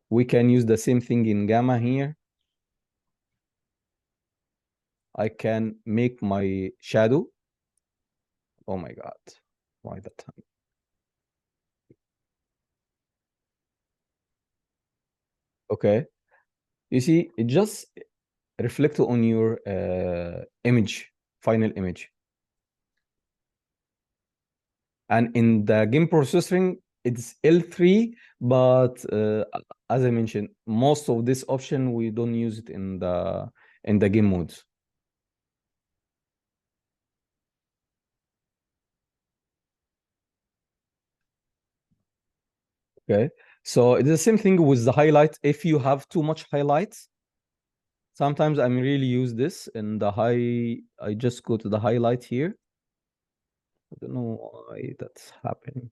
We can use the same thing in gamma here. I can make my shadow. Oh my God, why that time? Okay, you see, it just reflect on your image, final image. And in the game processing, it's L3, but as I mentioned, most of this option, we don't use it in the game modes. Okay, so it's the same thing with the highlights. If you have too much highlights, sometimes I'm really use this in the high. I just go to the highlight here. I don't know why that's happening.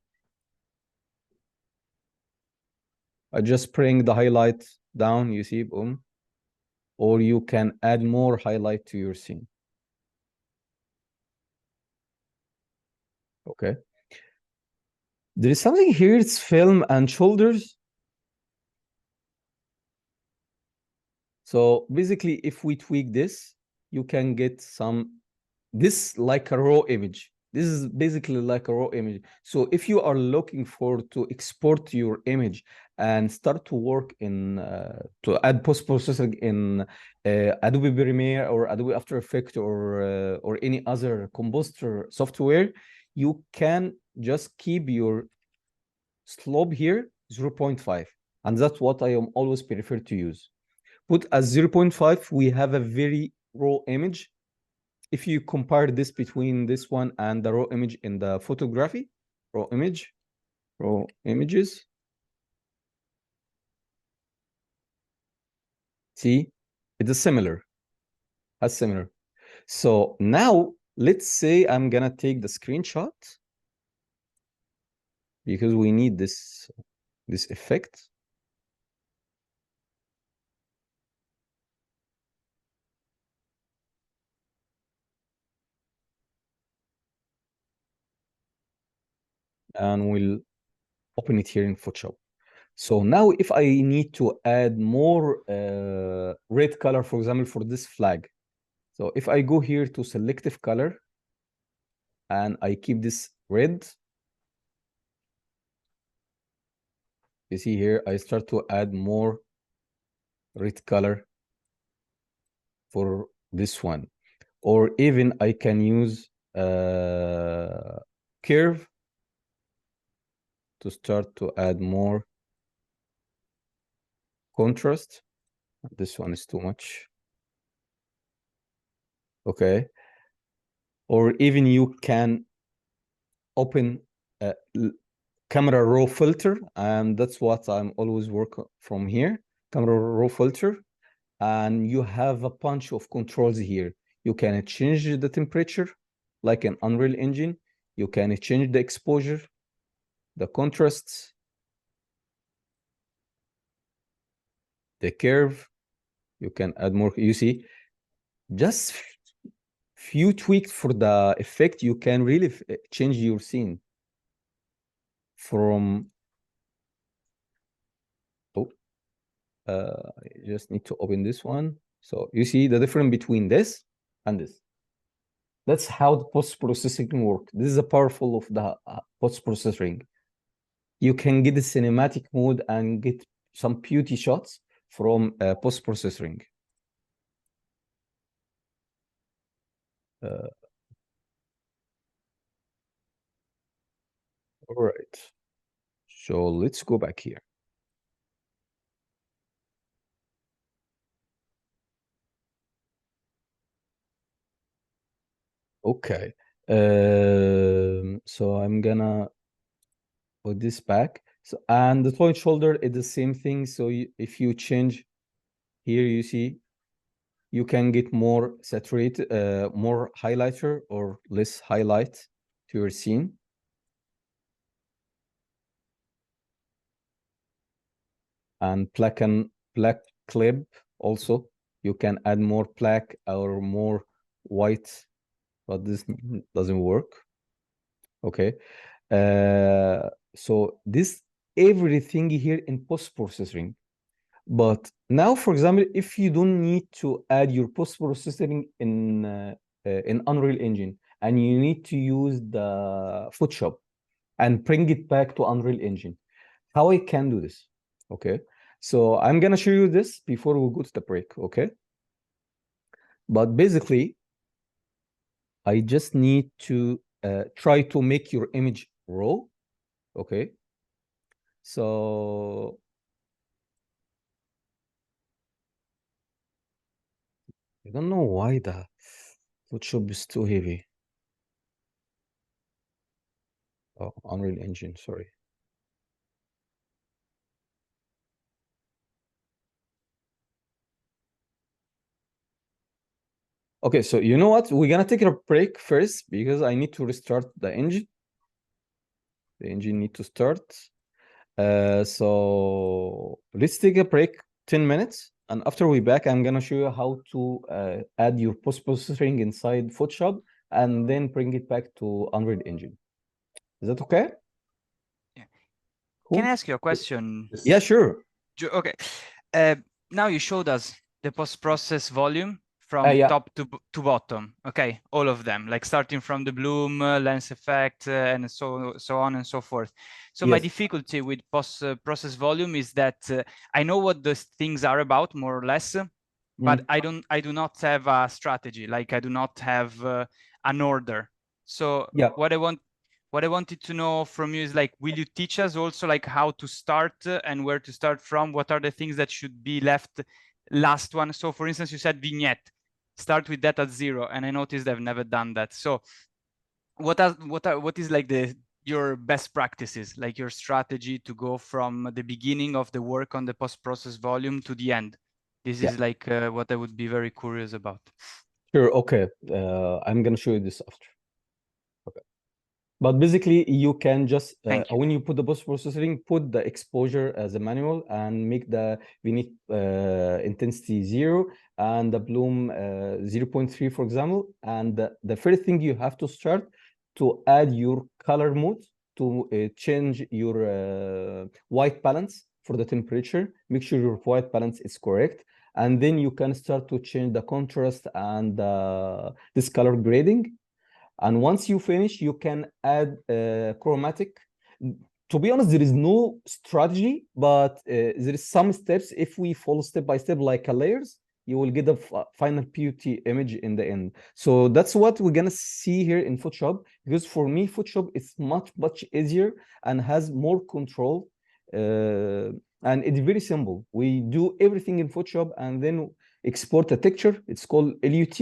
I just bring the highlight down, you see, boom. Or you can add more highlight to your scene. Okay. There is something here, it's film and shoulders. So basically, if we tweak this, you can get this like a raw image. This is basically like a raw image. So if you are looking for to export your image and start to work in, to add post-processing in Adobe Premiere or Adobe After Effects or any other composer software, you can just keep your slope here 0.5. And that's what I am always prefer to use. Put as 0.5, we have a very raw image. If you compare this between this one and the raw image in the photography, raw images. See, it is similar, as similar. So now let's say I'm gonna take the screenshot because we need this effect. And we'll open it here in Photoshop. So now if I need to add more red color, for example, for this flag. So if I go here to selective color and I keep this red. You see here, I start to add more red color for this one. Or even I can use curve to start to add more contrast. This one is too much. Okay. Or even you can open a camera raw filter, and that's what I'm always working from here. Camera raw filter, and you have a bunch of controls here. You can change the temperature like an Unreal Engine. You can change the exposure, the contrasts, the curve. You can add more. You see, just few tweaks for the effect, you can really change your scene from I just need to open this one. So you see the difference between this and this. That's how the post-processing works. This is a powerful of the post-processing. You can get the cinematic mode and get some beauty shots from post-processing. All right. So let's go back here. Okay. So I'm gonna put this back. So, and the point shoulder is the same thing. So if you change here, you see, you can get more saturated, more highlighter or less highlight to your scene. And black clip also. You can add more black or more white, but this doesn't work. Okay. So this everything here in post-processing. But now, for example, if you don't need to add your post-processing in Unreal Engine and you need to use the Photoshop and bring it back to Unreal Engine, how I can do this? Okay, so I'm gonna show you this before we go to the break. Okay, but basically, I just need to try to make your image raw. Okay, so I don't know why the Photoshop is too heavy. Oh, Unreal Engine, sorry. Okay, so you know what? We're gonna take a break first because I need to restart the engine. The engine need to start. So let's take a break 10 minutes. And after we're back, I'm gonna show you how to add your post-processing inside Photoshop and then bring it back to Unreal Engine. Is that okay? Yeah. Cool. Can I ask you a question? Yeah, sure. Okay. Now you showed us the post-process volume from Yeah. top to bottom. Okay, all of them, like starting from the bloom, lens effect, and so on and so forth. So my Yes. difficulty with post-process volume is that I know what those things are about, more or less, but I do not have a strategy. Like I do not have an order. So Yeah. what I wanted to know from you is like, will you teach us also like how to start and where to start from? What are the things that should be left last one? So for instance, you said vignette, start with that at 0. And I noticed I've never done that. So what is like your best practices, like your strategy to go from the beginning of the work on the post-process volume to the end? This is like what I would be very curious about. Sure. Okay. I'm gonna show you this after. Okay. But basically, you can just when you put the post-processing, put the exposure as a manual and make the vignette intensity 0 and the bloom 0.3, for example. And the first thing you have to start to add your color mode to change your white balance for the temperature. Make sure your white balance is correct. And then you can start to change the contrast and this color grading. And once you finish, you can add chromatic. To be honest, there is no strategy, but there is some steps. If we follow step by step like a layers, you will get a final PUT image in the end. So that's what we're gonna see here in Photoshop, because for me, Photoshop is much easier and has more control. And it's very simple. We do everything in Photoshop and then export a texture. It's called LUT,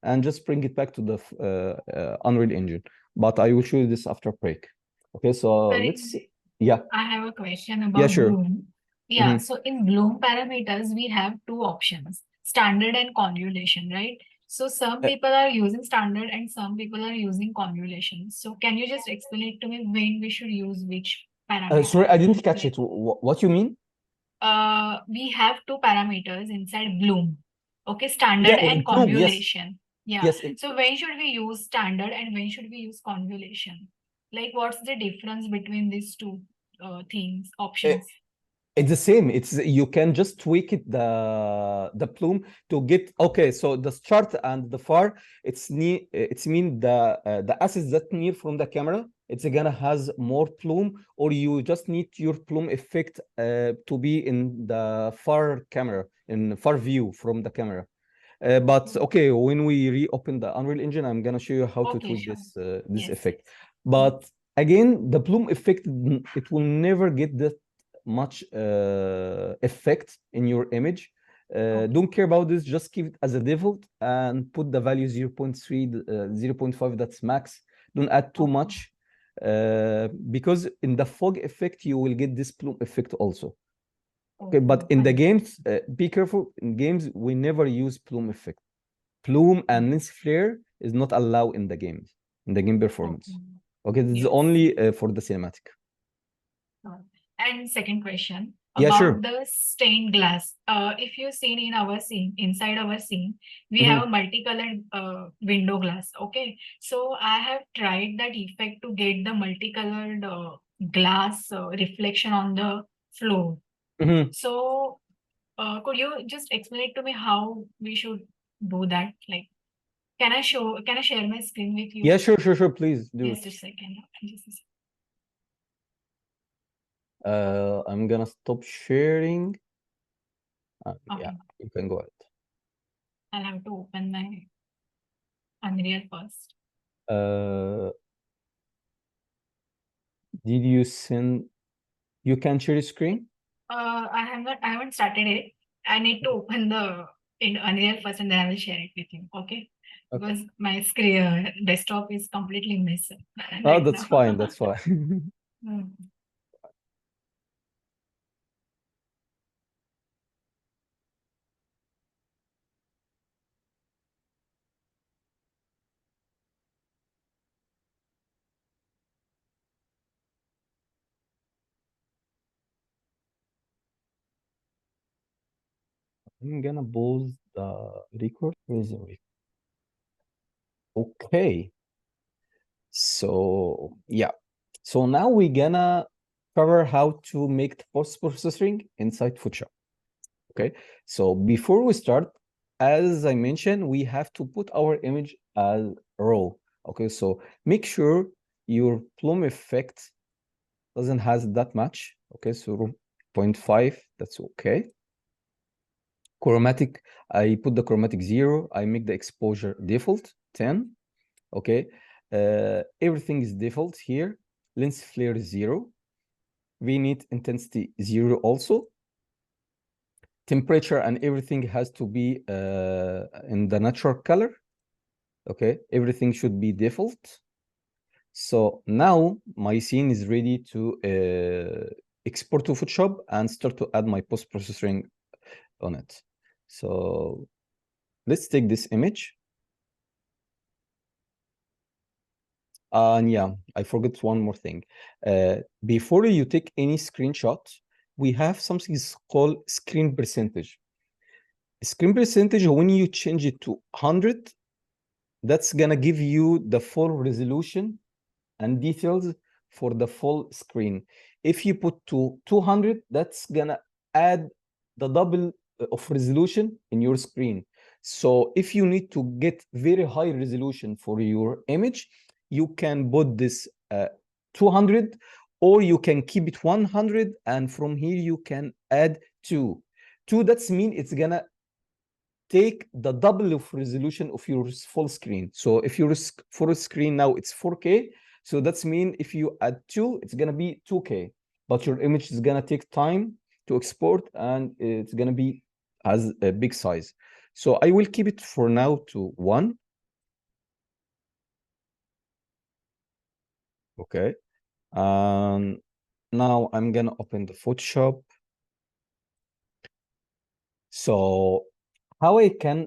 and just bring it back to the Unreal Engine. But I will show you this after break. Okay, so Karim, let's see. Yeah, I have a question about sure. bloom. Yeah, so in bloom parameters, we have two options, standard and convolution, right? So some people are using standard and some people are using convolution. So can you just explain it to me when we should use which parameter? Sorry, I didn't catch Like, it. What you mean? we have two parameters inside bloom. Okay, standard Yeah, and bloom, yes. convolution. Yeah. Yes, So when should we use standard and when should we use convolution? Like, what's the difference between these two things, options? it's the same. It's you can just tweak it the plume to get okay. So the start and the far, it's near. It's mean the assets that near from the camera. It's gonna has more plume, or you just need your plume effect to be in the far camera, in far view from the camera. But okay, when we reopen the Unreal Engine, I'm gonna show you how to Okay, tweak sure. this Yes, effect. yes. But again, the plume effect, it will never get that much effect in your image. Don't care about this, just keep it as a default and put the value 0.3, 0.5, that's max. Don't add too much, because in the fog effect, you will get this plume effect also. Okay, but in the games, be careful. In games, we never use plume effect. Plume and lens flare is not allowed in the games, in the game performance. Okay, this is Yes. only for the cinematic. And second question Yeah, about sure. the stained glass. If you've seen in our scene, inside our scene, we Mhm. have a multicolored window glass. Okay, so I have tried that effect to get the multicolored glass reflection on the floor. Mhm. So, could you just explain it to me how we should do that? Like, can I share my screen with you? Yeah, sure, please do Just a it. second. Just a second. I'm gonna stop sharing. Yeah, Okay. you can go ahead. I'll have to open my Unreal first. Did you send? You can share your screen? I haven't started it. I need to open the in Unreal first and then I will share it with you. Okay? Okay. Because my screen desktop is completely messy. Oh, right that's now. fine. That's fine. Hmm. I'm gonna pause the record. Where is the record? Okay. So yeah. So now we're gonna cover how to make the post-processing inside Photoshop. Okay. So before we start, as I mentioned, we have to put our image as raw. Okay. So make sure your plume effect doesn't has that much. Okay. So 0.5, that's okay. Chromatic, I put the chromatic 0. I make the exposure default 10. Okay. Everything is default here. Lens flare 0. Vignette intensity 0 also. Temperature and everything has to be in the natural color. Okay, everything should be default. So now my scene is ready to export to Photoshop and start to add my post-processing on it. So let's take this image. And yeah, I forgot one more thing. Before you take any screenshot, we have something called screen percentage. Screen percentage, when you change it to 100, that's gonna give you the full resolution and details for the full screen. If you put to 200, that's gonna add the double of resolution in your screen. So if you need to get very high resolution for your image, you can put this 200, or you can keep it 100, and from here you can add 2. 2, that's mean it's gonna take the double of resolution of your full screen. So if your full screen now it's 4K, so that's mean if you add 2, it's gonna be 2K, but your image is gonna take time to export, and it's gonna be as a big size. So I will keep it for now to 1. Okay. Now I'm gonna open the Photoshop. So how I can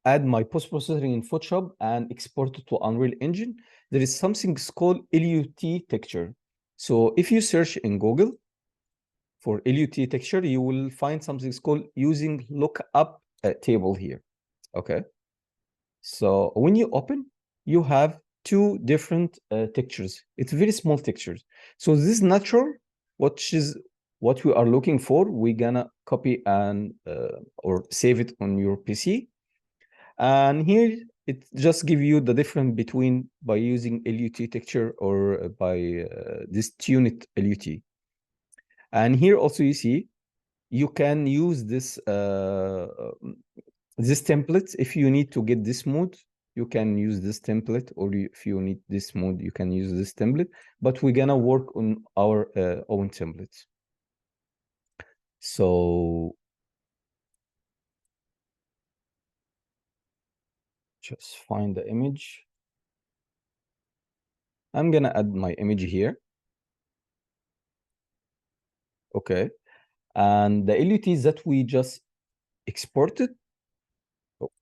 add my post-processing in Photoshop and export it to Unreal Engine, there is something called LUT texture. So if you search in Google for LUT texture, you will find something called using lookup table here. Okay. So when you open, you have 2 different textures. It's very small textures. So this natural, which is what we are looking for, we're gonna copy and or save it on your PC. And here it just give you the difference between by using LUT texture or by this tuned LUT. And here also you see you can use this this template. If you need to get this mode, you can use this template, or if you need this mode, you can use this template, but we're gonna work on our own templates. So just find the image. I'm gonna add my image here. Okay. And the LUTs that we just exported,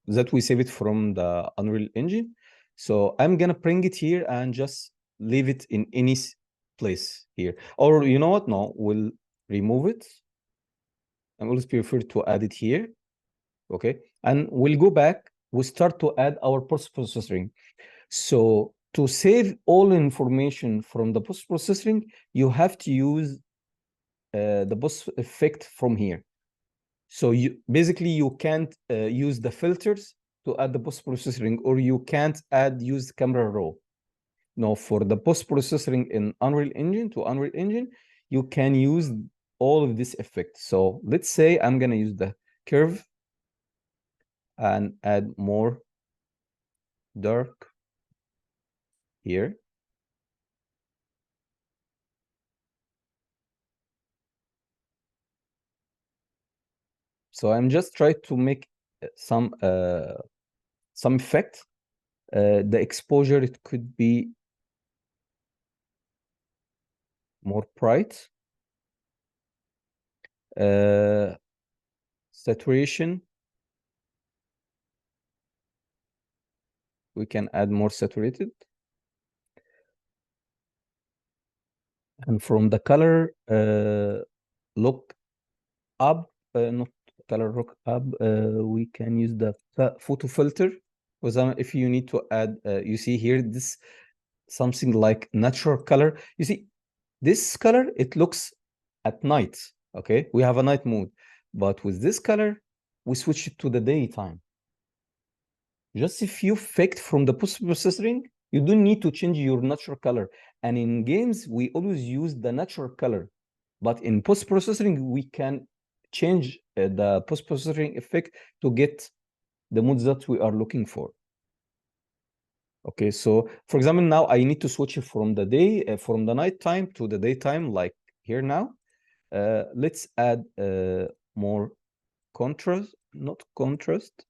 that we save it from the Unreal Engine. So I'm gonna bring it here and just leave it in any place here. Or you know what? No, we'll remove it. I always prefer to add it here. Okay. And we'll go back. We'll start to add our post-processing. So to save all information from the post-processing, you have to use the post effect from here. So you basically you can't use the filters to add the post-processing, or you can't use camera raw. No, for the post-processing in Unreal Engine to Unreal Engine, you can use all of this effect. So let's say I'm gonna use the curve and add more dark here. So I'm just trying to make some effect. The exposure, it could be more bright. Saturation, we can add more saturated. And from the color look up, not color look up, we can use the photo filter. For example, if you need to add, you see here, this something like natural color. You see, this color, it looks at night. Okay, we have a night mode, but with this color, we switch it to the daytime. Just a few effects from the post-processing, you don't need to change your natural color. And in games, we always use the natural color. But in post-processing, we can change the post-processing effect to get the modes that we are looking for. Okay, so for example, now I need to switch it from the day, from the night time to the daytime, like here now. Let's add more contrast, not contrast.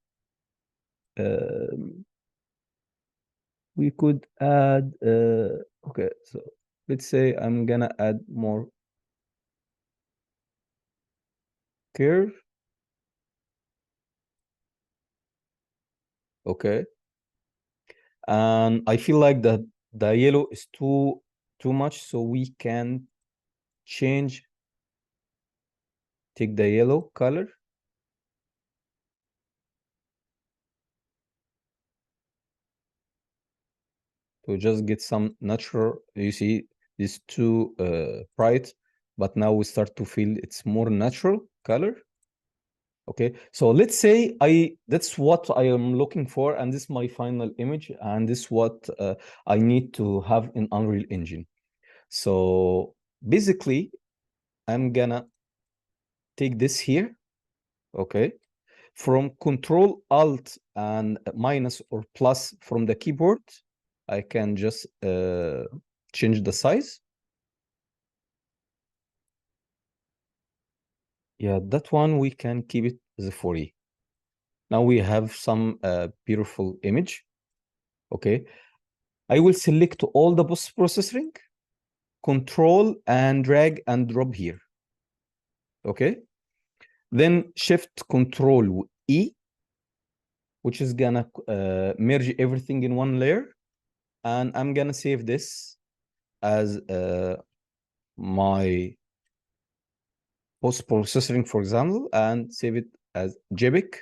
We could add, okay, so let's say I'm gonna add more curve. Okay. And I feel like the yellow is too much, so we can change, take the yellow color. To just get some natural, you see, this too bright, but now we start to feel it's more natural color. Okay, so let's say that's what I am looking for, and this is my final image, and this is what I need to have in Unreal Engine. So basically, I'm gonna take this here, okay? From Control Alt and minus or plus from the keyboard, I can just change the size. Yeah, that one we can keep it as a 40. Now we have some beautiful image. Okay, I will select all the post-processing, control and drag and drop here. Okay, then Shift Control E, which is gonna merge everything in one layer, and I'm gonna save this as my post-processing, for example, and save it as JPEG,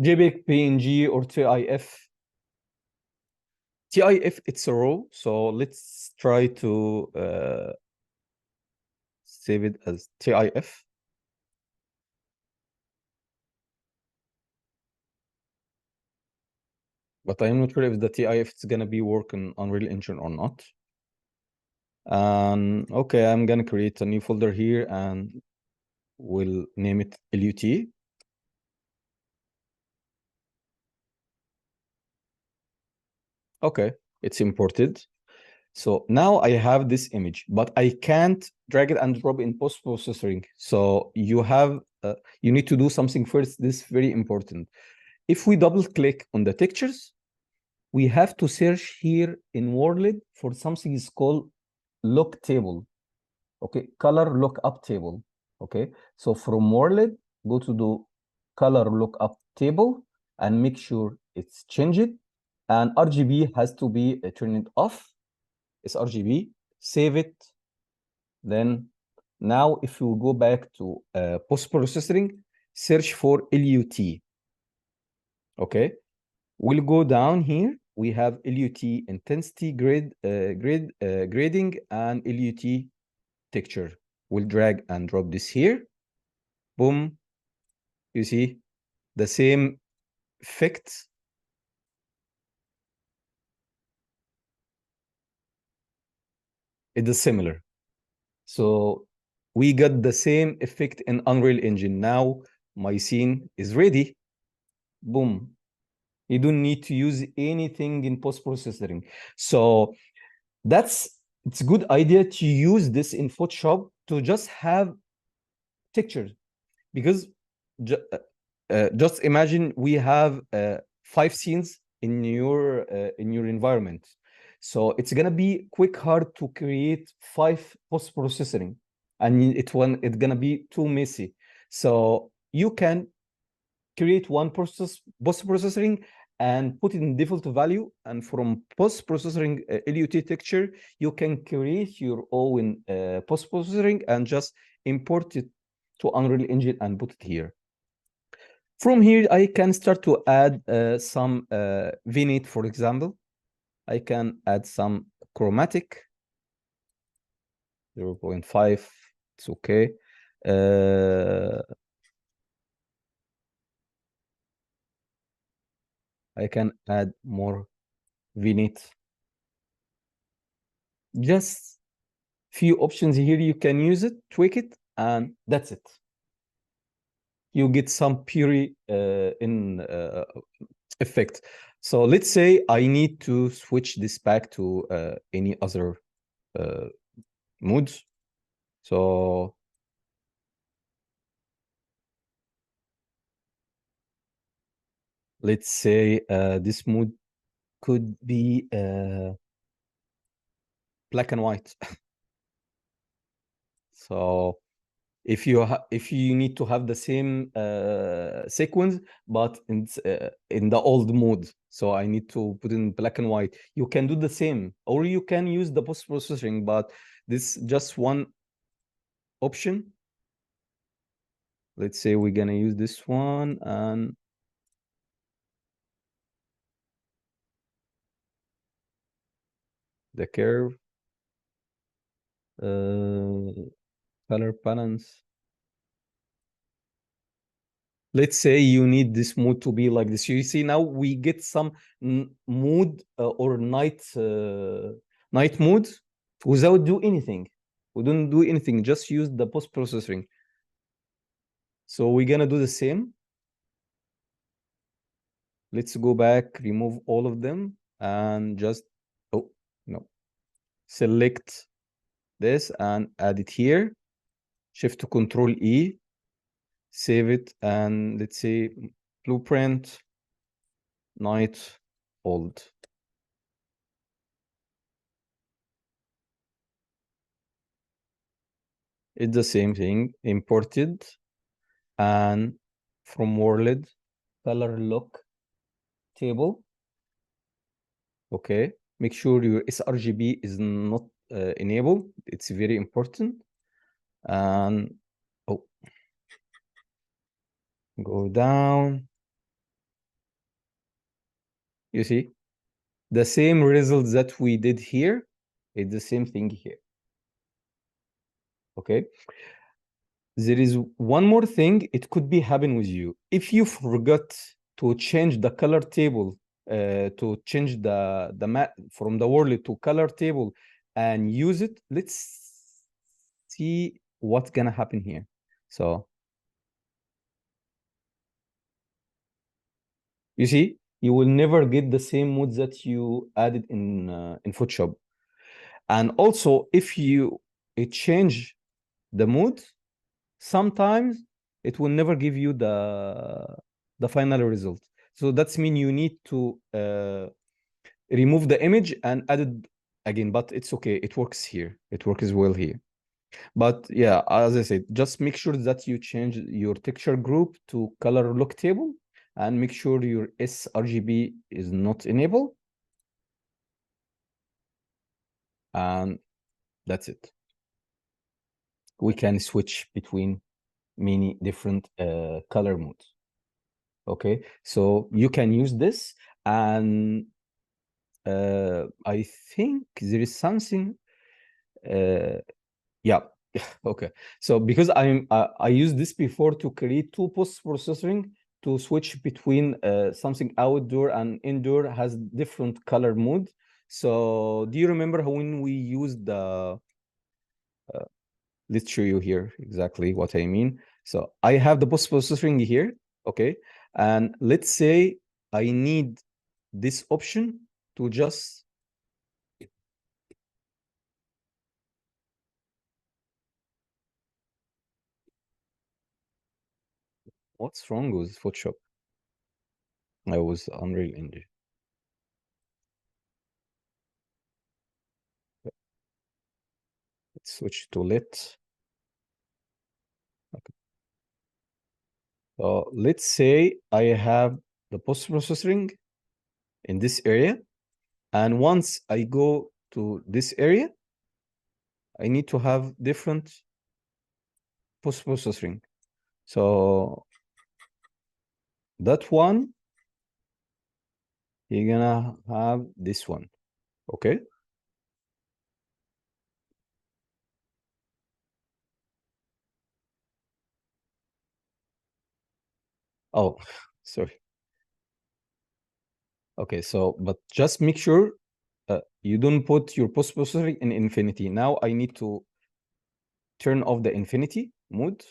PNG, or TIF. TIF, it's a raw, so let's try to save it as TIF. But I'm not sure if the TIF is gonna be working on Unreal Engine or not. Okay, I'm gonna create a new folder here and we'll name it LUT. Okay, it's imported. So now I have this image, but I can't drag it and drop in post-processing. So you need to do something first. This is very important. If we double click on the textures, we have to search here in World for something is called look table. Okay, color lookup table. Okay, so from World, go to the color lookup table and make sure it's changed. And RGB has to be turned off. It's RGB. Save it. Then now, if you go back to post-processing, search for LUT. Okay, we'll go down here. We have LUT intensity grading and LUT texture. We'll drag and drop this here. Boom. You see the same effect. It is similar. So we got the same effect in Unreal Engine. Now my scene is ready. Boom. You don't need to use anything in post-processing. So it's a good idea to use this in Photoshop to just have textures, because just imagine we have 5 scenes in your environment. So it's gonna be hard to create 5 post-processing, and it's gonna be too messy. So you can create one post-processing and put it in default value, and from post-processing LUT texture, you can create your own post-processing and just import it to Unreal Engine and put it here. From here, I can start to add some vignette, for example. I can add some chromatic, 0.5, it's okay. I can add more vignette. Just few options here, you can use it, tweak it, and that's it. You get some pure in effect. So let's say I need to switch this back to any other moods. So let's say this mood could be black and white. So if you need to have the same sequence, but in the old mode, so I need to put in black and white, you can do the same, or you can use the post-processing, but this just one option. Let's say we're gonna use this one, and the curve, color balance. let's say you need this mood to be like this. You see now we get some mood or night mood without do anything. We don't do anything, just use the post-processing. So we're gonna do the same. Let's go back, remove all of them, and just, oh, no. Select this and add it here. Shift to Control E, save it, and let's say blueprint, night, old. It's the same thing, imported, and from world, color look table. Okay, make sure your sRGB is not enabled. It's very important. And oh, go down. You see, the same results that we did here, it's the same thing here. Okay. There is one more thing, it could be happen with you. If you forgot to change the color table, to change the map from the world to color table and use it, let's see what's gonna happen here. So you see, you will never get the same mood that you added in Photoshop. And also, if you change the mood, sometimes it will never give you the final result. So that's mean you need to remove the image and add it again, but it's okay. It works here. It works well here. But yeah, as I said, just make sure that you change your texture group to color look table and make sure your sRGB is not enabled. And that's it. We can switch between many different color modes. Okay, so you can use this, and I think there is something. Yeah, okay. So because I used this before to create two post-processing to switch between something outdoor and indoor has different color mode. So do you remember when we used the? Let's show you here exactly what I mean. So I have the post-processing here, okay? And let's say I need this option to just what's wrong with Photoshop? I was Unreal Engine. Let's switch to lit. Okay. So let's say I have the post-processing in this area, and once I go to this area, I need to have different post-processing. So that one, you're gonna have this one, okay? Oh, sorry. Okay, so but just make sure you don't put your post-processing in infinity. Now I need to turn off the infinity mode.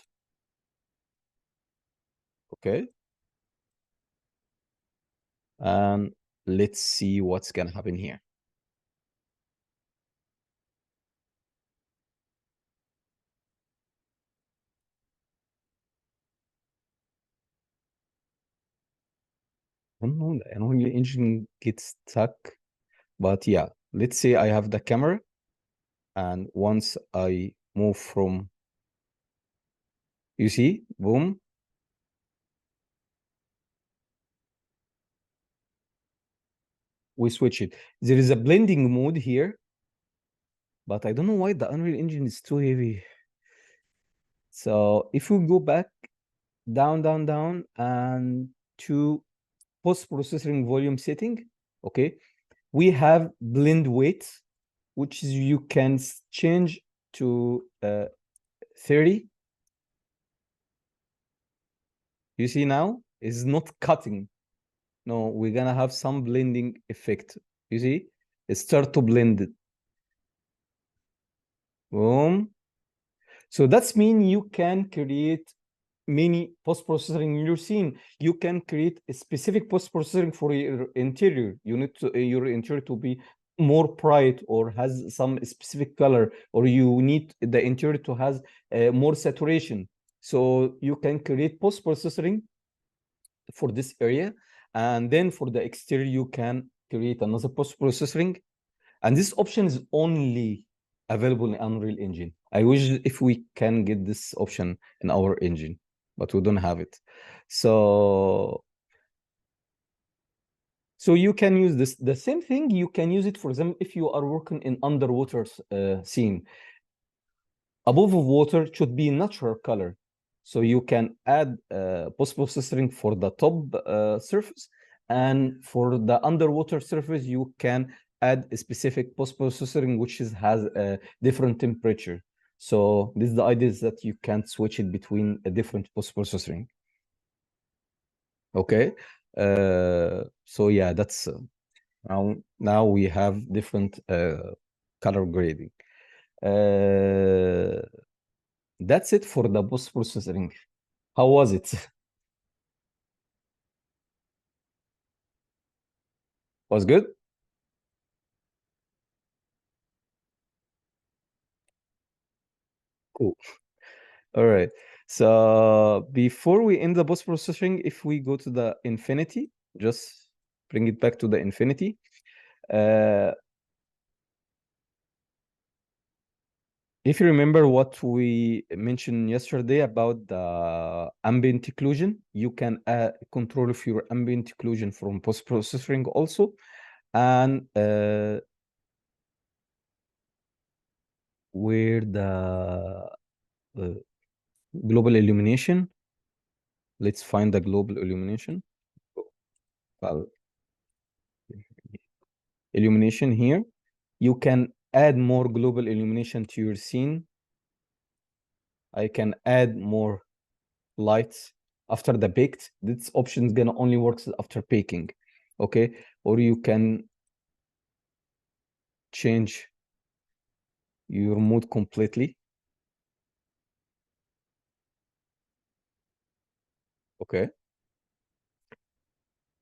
Okay. And let's see what's gonna happen here. I don't know, the Unreal Engine gets stuck, but yeah, let's say I have the camera, and once I move from, you see, boom. We switch it. There is a blending mode here, but I don't know why the Unreal Engine is too heavy. So if we go back down, and to post-processing volume setting, okay, we have blend weight, which is you can change to 30. You see now? It's not cutting. No, we're gonna have some blending effect. You see? It start to blend it. Boom. So that's mean you can create many post-processing in your scene. You can create a specific post-processing for your interior. You need to, your interior to be more bright or has some specific color, or you need the interior to has more saturation. So you can create post-processing for this area, and then for the exterior you can create another post-processing, and this option is only available in Unreal Engine. I wish if we can get this option in our engine, but we don't have it. So you can use this. The same thing, you can use it, for example, if you are working in underwater scene. Above water should be natural color. So you can add post-processing for the top surface, and for the underwater surface, you can add a specific post-processing which has a different temperature. So this is the idea, is that you can switch it between a different post-processing. Okay. So yeah, that's now we have different color grading. That's it for the post-processing. How was it? Was good? Cool. All right. So before we end the post-processing, if we go to the infinity, just bring it back to the infinity. If you remember what we mentioned yesterday about the ambient occlusion, you can control of your ambient occlusion from post-processing also. And where the global illumination, let's find the global illumination. Well, illumination here, you can add more global illumination to your scene. I can add more lights after the baked. This option is gonna only work after baking, okay? Or you can change your mood completely. Okay.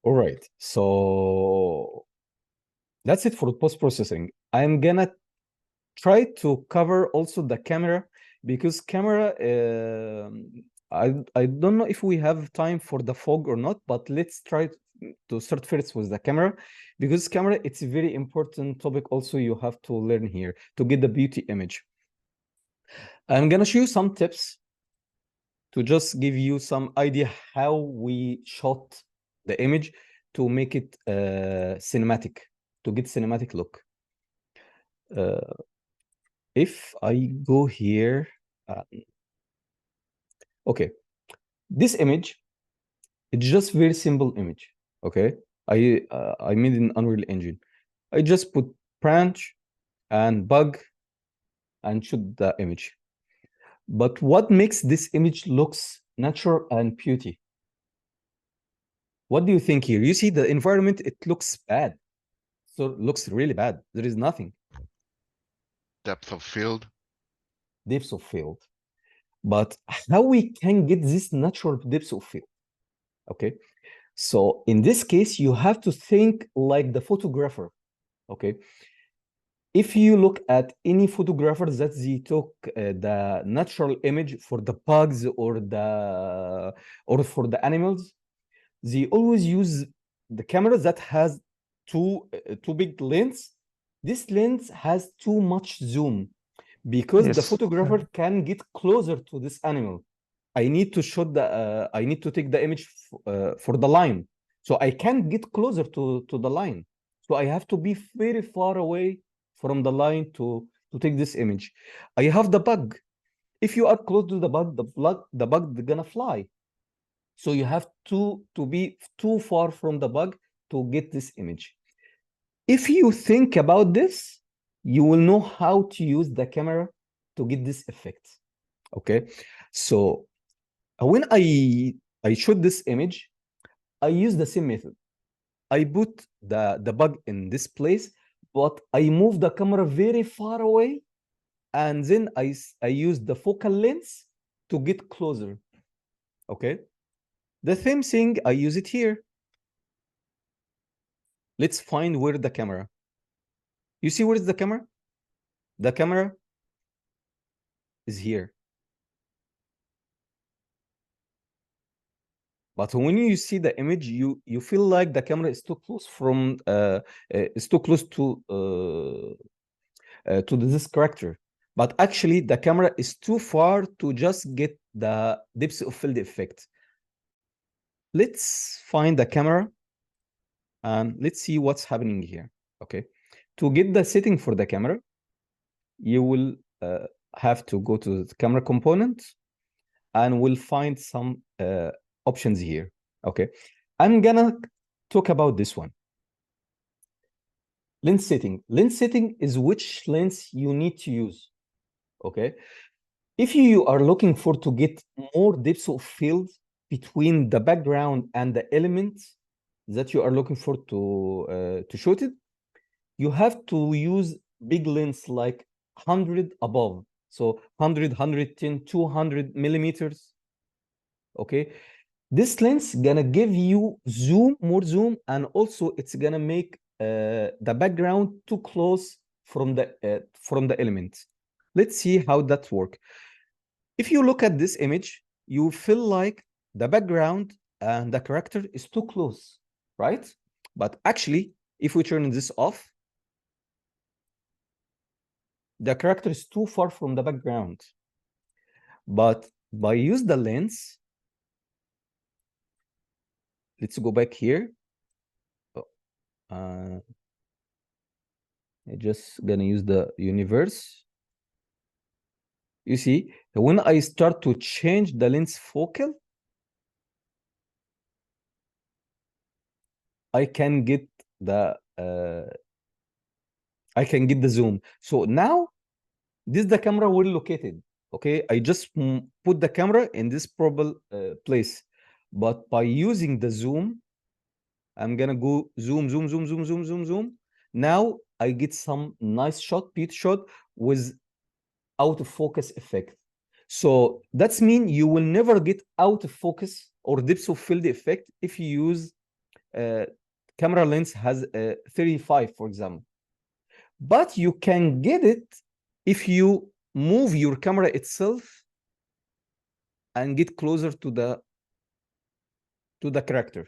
All right. So that's it for post-processing. I'm gonna try to cover also the camera, because camera, I don't know if we have time for the fog or not, but let's try to start first with the camera, because camera, it's a very important topic also you have to learn here to get the beauty image. I'm gonna show you some tips to just give you some idea how we shot the image to make it cinematic, to get cinematic look. If I go here, okay, this image, it's just very simple image. Okay, I made an Unreal Engine. I just put branch and bug and shoot the image. But what makes this image looks natural and beauty? What do you think here? You see the environment, it looks bad. So it looks really bad. There is nothing. Depth of field. Depth of field. But how we can get this natural depth of field? Okay. So in this case, you have to think like the photographer. Okay. If you look at any photographer that they took the natural image for the bugs or for the animals, they always use the camera that has two big lens. This lens has too much zoom, because the photographer can get closer to this animal. I need to shoot the I need to take the image for the line, so I can't get closer to the line. So I have to be very far away from the line to take this image. I have the bug. If you are close to the bug, the bug is gonna fly. So you have to be too far from the bug to get this image. If you think about this, you will know how to use the camera to get this effect. Okay, so when I I shoot this image, I use the same method. I put the bug in this place, but I move the camera very far away, and then I use the focal length to get closer. Okay. The same thing, I use it here. Let's find where the camera. You see where is the camera? The camera is here. But when you see the image, you feel like the camera is too close from is too close to this character. But actually, the camera is too far to just get the depth of field effect. Let's find the camera and let's see what's happening here. Okay, to get the setting for the camera, you will have to go to the camera component, and we'll find some options here. Okay, I'm gonna talk about this one. Lens setting. Lens setting is which lens you need to use. Okay, if you are looking for to get more depth of field between the background and the element that you are looking for to shoot it, you have to use big lens like 100 above. So 100, 110, 200 millimeters. Okay, this lens gonna give you zoom, more zoom, and also it's gonna make the background too close from the element. Let's see how that works. If you look at this image, you feel like the background and the character is too close, right? But actually, if we turn this off, the character is too far from the background. But by use the lens, let's go back here. I'm just gonna use the universe. You see, when I start to change the lens focal, I can get the zoom. So now this is the camera well located. Okay, I just put the camera in this probable place, but by using the zoom, I'm gonna go zoom, zoom, zoom, zoom, zoom, zoom, zoom. Now I get some nice shot, beat shot with out of focus effect. So that's mean you will never get out of focus or depth of field effect if you use camera lens has 35, for example. But you can get it if you move your camera itself and get closer to the character.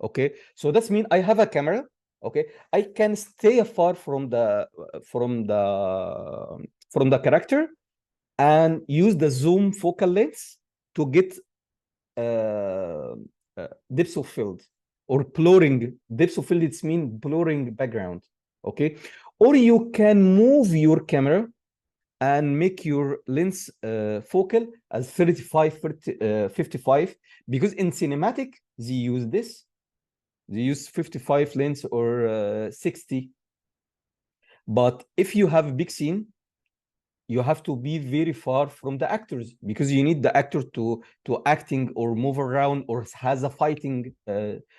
Okay, so that's mean I have a camera. Okay, I can stay far from the character and use the zoom focal length to get depth of field or blurring. Depth of field, it's mean blurring background. Okay, or you can move your camera and make your lens focal as 35, 55, because in cinematic they use this. They use 55 lens or 60. But if you have a big scene, you have to be very far from the actors because you need the actor to acting or move around or has a fighting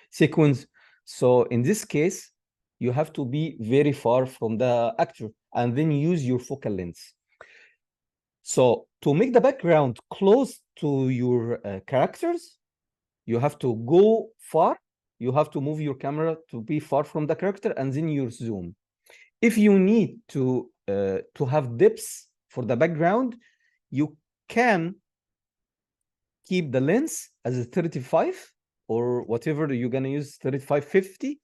sequence. So in this case, you have to be very far from the actor and then use your focal length. So to make the background close to your characters, you have to go far. You have to move your camera to be far from the character and then you zoom. If you need to have depth for the background, you can keep the lens as a 35 or whatever you're gonna use, 35, 50,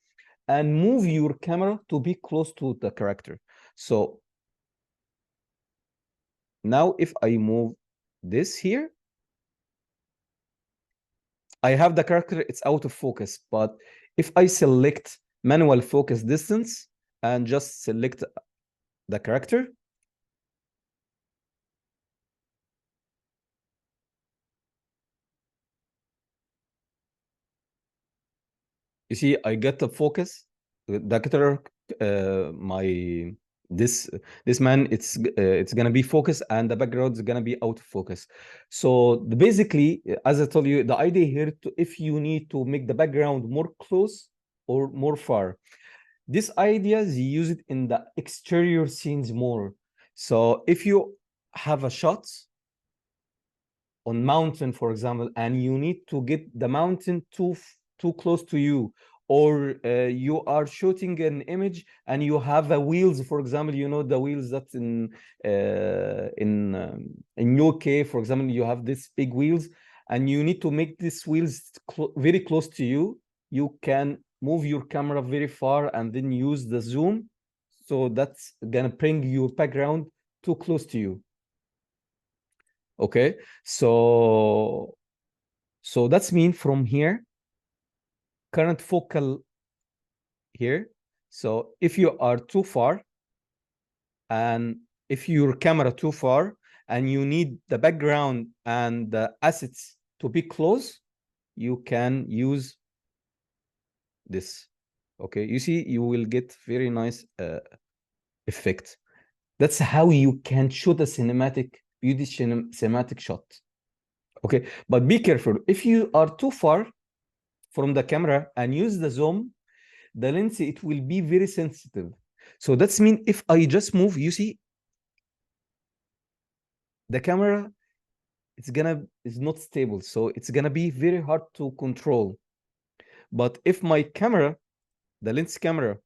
and move your camera to be close to the character. So now if I move this here, I have the character, it's out of focus. But if I select manual focus distance and just select the character, you see, I get the focus, the character, my This man, it's gonna be focused, and the background is gonna be out of focus. So basically, as I told you, the idea here, if you need to make the background more close or more far, this idea is used in the exterior scenes more. So if you have a shot on mountain, for example, and you need to get the mountain too close to you, or you are shooting an image and you have a wheels, for example, you know, the wheels that in UK, for example, you have this big wheels, and you need to make these wheels very close to you. You can move your camera very far and then use the zoom, so that's gonna bring your background too close to you. Okay, so that's mean from here, current focal here. So if you are too far, and if your camera too far, and you need the background and the assets to be close, you can use this. Okay, you see, you will get very nice effect. That's how you can shoot a cinematic beauty cinematic shot. Okay, but be careful. If you are too far from the camera and use the zoom, the lens, it will be very sensitive. So that's mean if I just move, you see, the camera, it's not stable, so it's gonna be very hard to control. But if my camera, the lens camera,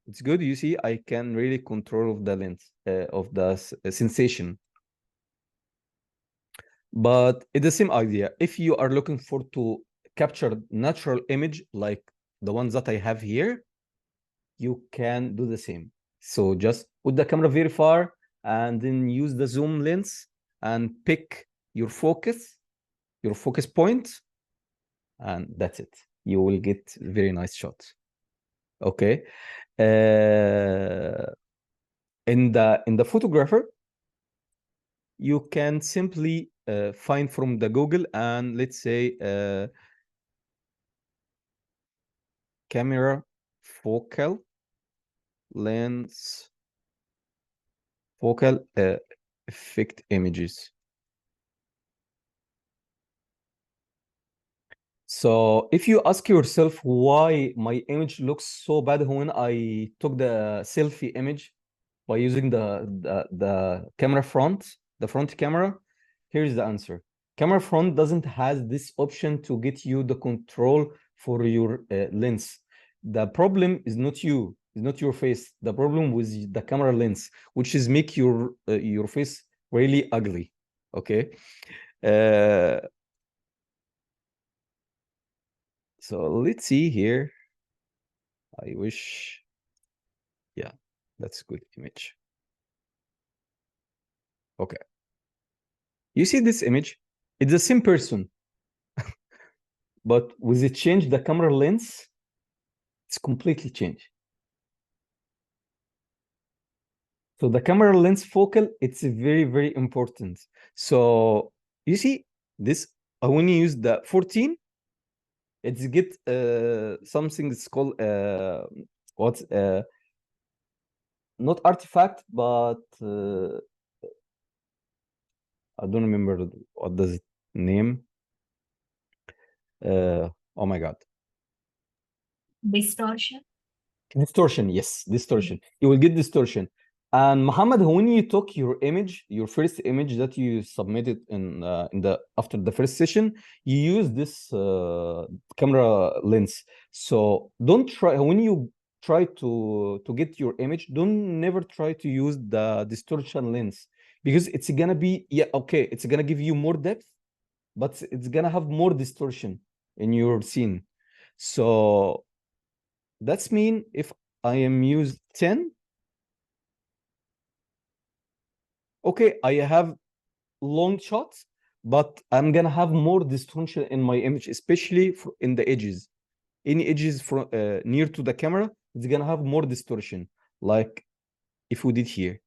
it's good, you see, I can really control the lens of the sensation. But it's the same idea. If you are looking for to capture natural image like the ones that I have here, you can do the same. So just put the camera very far and then use the zoom lens and pick your focus point, and that's it. You will get very nice shots. Okay. In the photographer, you can simply find from the Google, and let's say camera focal lens focal effect images. So if you ask yourself why my image looks so bad when I took the selfie image by using the camera front, the front camera, here's the answer. Camera front doesn't has this option to get you the control for your lens. The problem is not you, it's not your face. The problem with the camera lens, which is make your face really ugly. Okay. So let's see here. I wish, yeah, that's a good image. Okay. You see this image? It's the same person. But with it change the camera lens, it's completely changed. So the camera lens focal, it's very, very important. So you see this, when you use the 14, it's get something it's called what's not artifact, but I don't remember what does it name. Oh my god. Distortion. Distortion, yes, distortion. You will get distortion. And Muhammad, when you took your image, your first image that you submitted in the after the first session, you use this camera lens. So don't try, when you try to get your image, don't never try to use the distortion lens, because it's gonna be, yeah, okay, it's gonna give you more depth, but it's gonna have more distortion in your scene. So that's mean if I am used 10, okay, I have long shots, but I'm gonna have more distortion in my image, especially in the edges. Any edges from near to the camera, it's gonna have more distortion, like if we did here.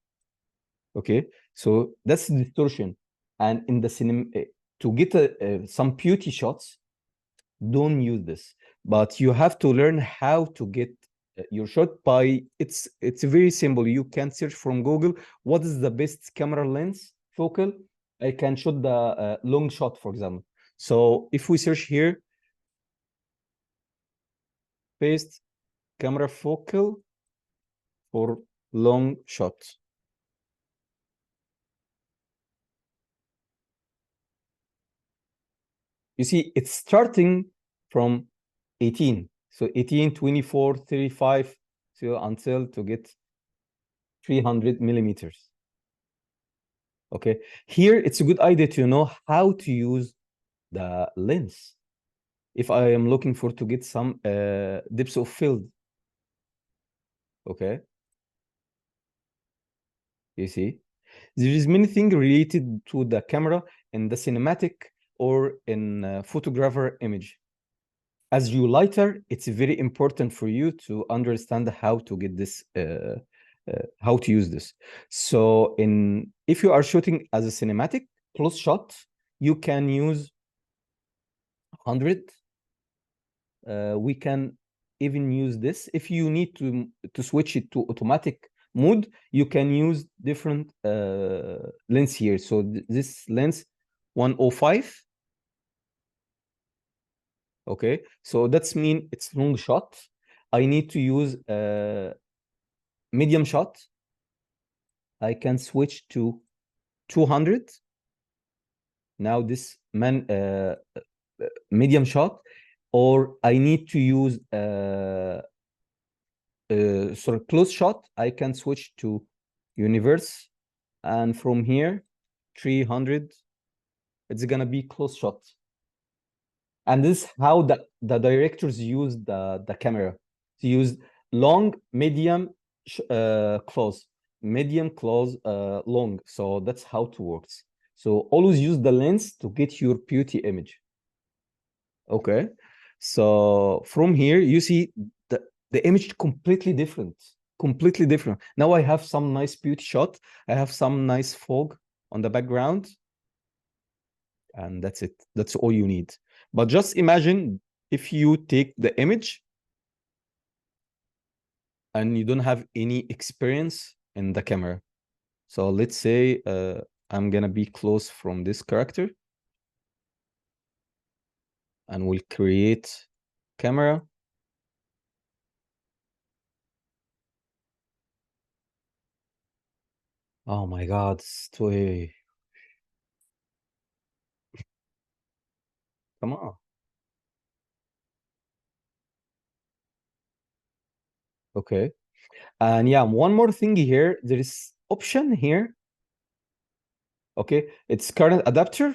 Okay, so that's distortion. And in the cinema, to get some beauty shots, don't use this. But you have to learn how to get your shot by it's very simple. You can search from Google what is the best camera lens focal. I can shoot the long shot, for example. So if we search here, best camera focal for long shot. You see, it's starting from 18. So 18, 24, 35, so until to get 300 millimeters. Okay, here it's a good idea to know how to use the lens. If I am looking for to get some depth of field. Okay. You see, there is many things related to the camera in the cinematic or in photographer image. As you lighter, it's very important for you to understand how to get this, how to use this. So if you are shooting as a cinematic close shot, you can use 100. We can even use this. If you need to switch it to automatic mode, you can use different lens here. So this lens 105. Okay, so that's mean it's long shot. I need to use medium shot. I can switch to 200. Now this medium shot, or I need to use sort of close shot. I can switch to universe, and from here 300. It's gonna be close shot. And this is how the directors use the camera. To use long, medium, close, medium, close, long. So that's how it works. So always use the lens to get your beauty image. Okay. So from here, you see the image completely different. Completely different. Now I have some nice beauty shot. I have some nice fog on the background. And that's it. That's all you need. But just imagine if you take the image and you don't have any experience in the camera. So let's say I'm gonna be close from this character, and we'll create camera. Oh my God, it's too heavy. Come on. Okay. And yeah, one more thing here. There is option here. Okay, it's current adapter.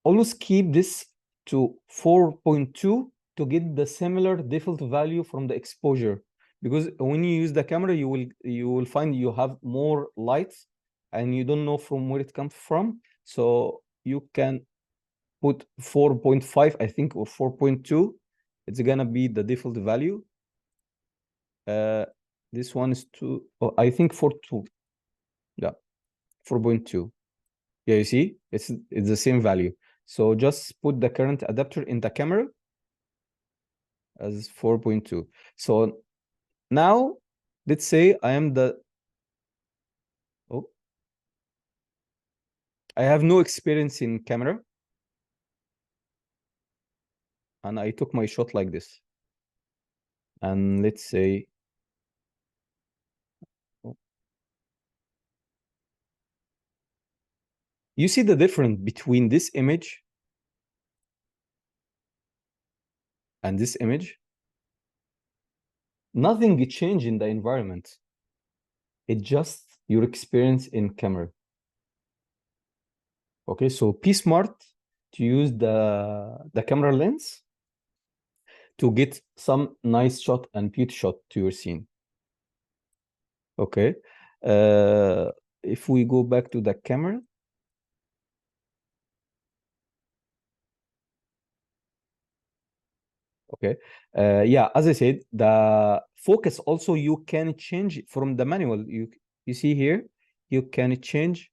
Always keep this to 4.2 to get the similar default value from the exposure, because when you use the camera, you will find you have more light and you don't know from where it comes from. So you can put 4.5, I think, or 4.2. It's gonna be the default value. This one is I think 4.2. Yeah, 4.2. Yeah, you see, it's the same value. So just put the current adapter in the camera as 4.2. So now let's say I have no experience in camera, and I took my shot like this. And let's say you see the difference between this image and this image. Nothing changed in the environment. It's just your experience in camera. Okay, so be smart to use the camera lens to get some nice shot and beauty shot to your scene. Okay, if we go back to the camera. Okay, yeah, as I said, the focus also you can change from the manual. You see here, you can change.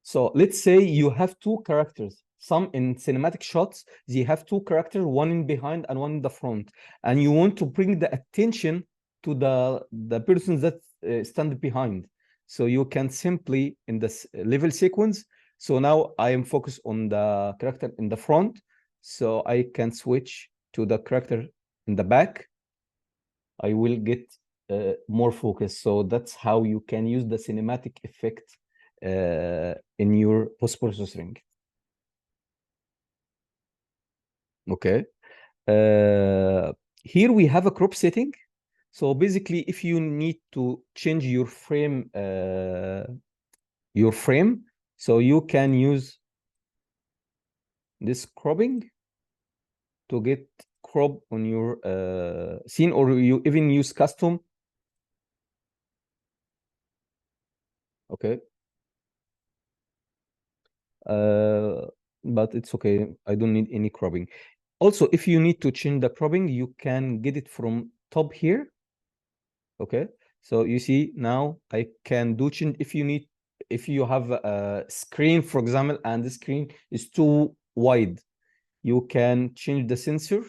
So let's say you have two characters some in cinematic shots, they have two characters, one in behind and one in the front, and you want to bring the attention to the person that stand behind. So you can simply in this level sequence. So now I am focused on the character in the front, so I can switch to the character in the back. I will get more focus. So that's how you can use the cinematic effect in your post-processing. Okay. Here we have a crop setting. So basically, if you need to change your frame, so you can use this cropping to get crop on your scene, or you even use custom. Okay. But it's okay. I don't need any cropping. Also, if you need to change the cropping, you can get it from top here. Okay. So you see now I can do change if you need, if you have a screen, for example, and the screen is too wide, you can change the sensor.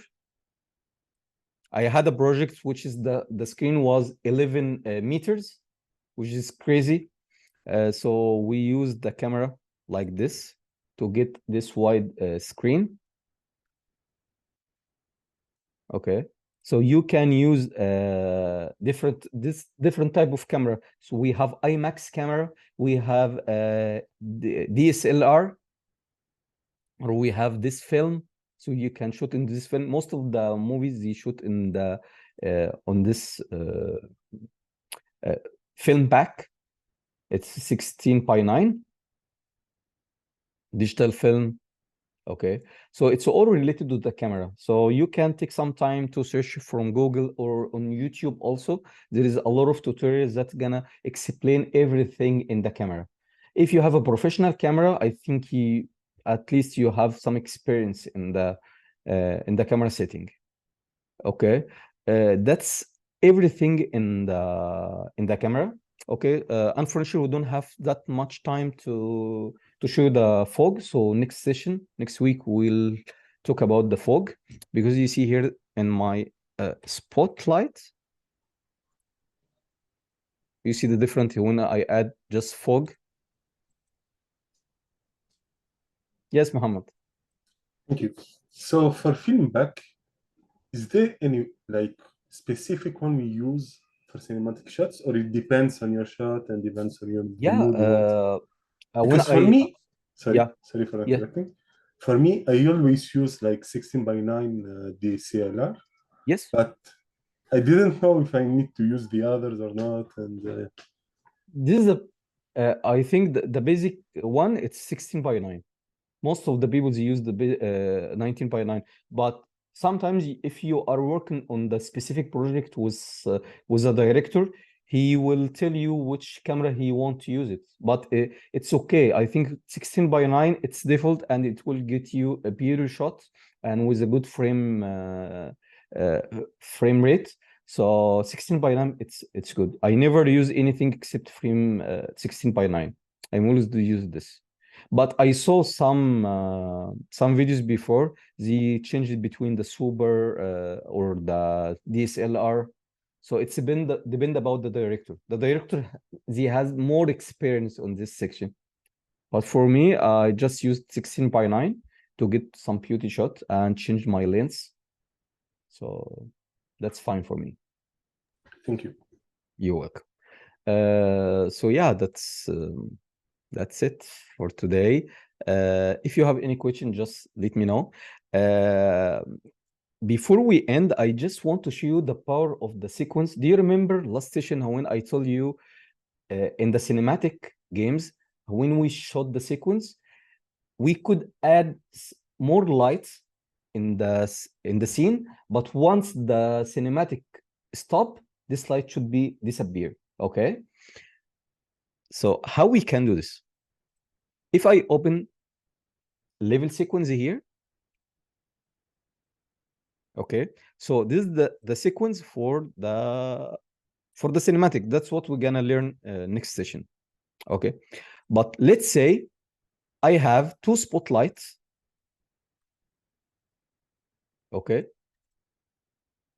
I had a project which is the screen was 11 meters, which is crazy. So we used the camera like this to get this wide screen. Okay, so you can use different type of camera. So we have IMAX camera, we have DSLR, or we have this film. So you can shoot in this film. Most of the movies they shoot in the on this film pack. It's 16:9 digital film. Okay, so it's all related to the camera. So you can take some time to search from Google or on YouTube also. There is a lot of tutorials that's gonna explain everything in the camera. If you have a professional camera, I think at least you have some experience in the camera setting. Okay, that's everything in the camera. Okay, unfortunately, we don't have that much time to show the fog. So next session, next week, we'll talk about the fog, because you see here in my spotlight, you see the difference when I add just fog. Yes, Muhammad. Thank you. So for film back, is there any like specific one we use for cinematic shots, or it depends on your shot and depends on your the mood you want? Because for me, sorry for interrupting. For me, I always use like 16:9 DCLR. Yes. But I didn't know if I need to use the others or not. And this is I think the basic one, it's 16:9. Most of the people use the 19:9, but sometimes if you are working on the specific project with a director, he will tell you which camera he want to use it. But it's okay. I think 16:9, it's default, and it will get you a better shot and with a good frame rate. So 16:9, it's good. I never use anything except frame 16:9. I'm always to use this. But I saw some videos before. They changed it between the super or the DSLR. So it's depend about the director. The director, he has more experience on this section. But for me, I just used 16:9 to get some beauty shot and change my lens. So that's fine for me. Thank you. You're welcome. So yeah, that's it for today. If you have any question, just let me know. Before we end, I just want to show you the power of the sequence. Do you remember last session when I told you in the cinematic games, when we shot the sequence, we could add more lights in the scene, but once the cinematic stop, this light should be disappear. Okay. So how we can do this? If I open level sequence here, okay, so this is the sequence for the cinematic. That's what we're gonna learn next session. Okay, but let's say I have two spotlights Okay.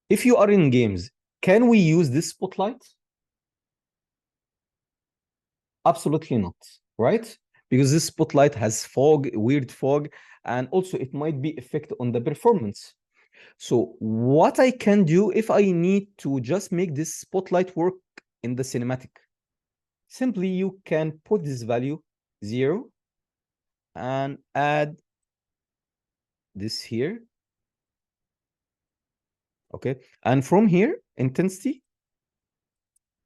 If you are in games, can we use this spotlight? Absolutely not, right? Because this spotlight has fog, weird fog, and also it might be effect on the performance. So what I can do if I need to just make this spotlight work in the cinematic, simply you can put this value 0 and add this here. Okay, and from here, intensity,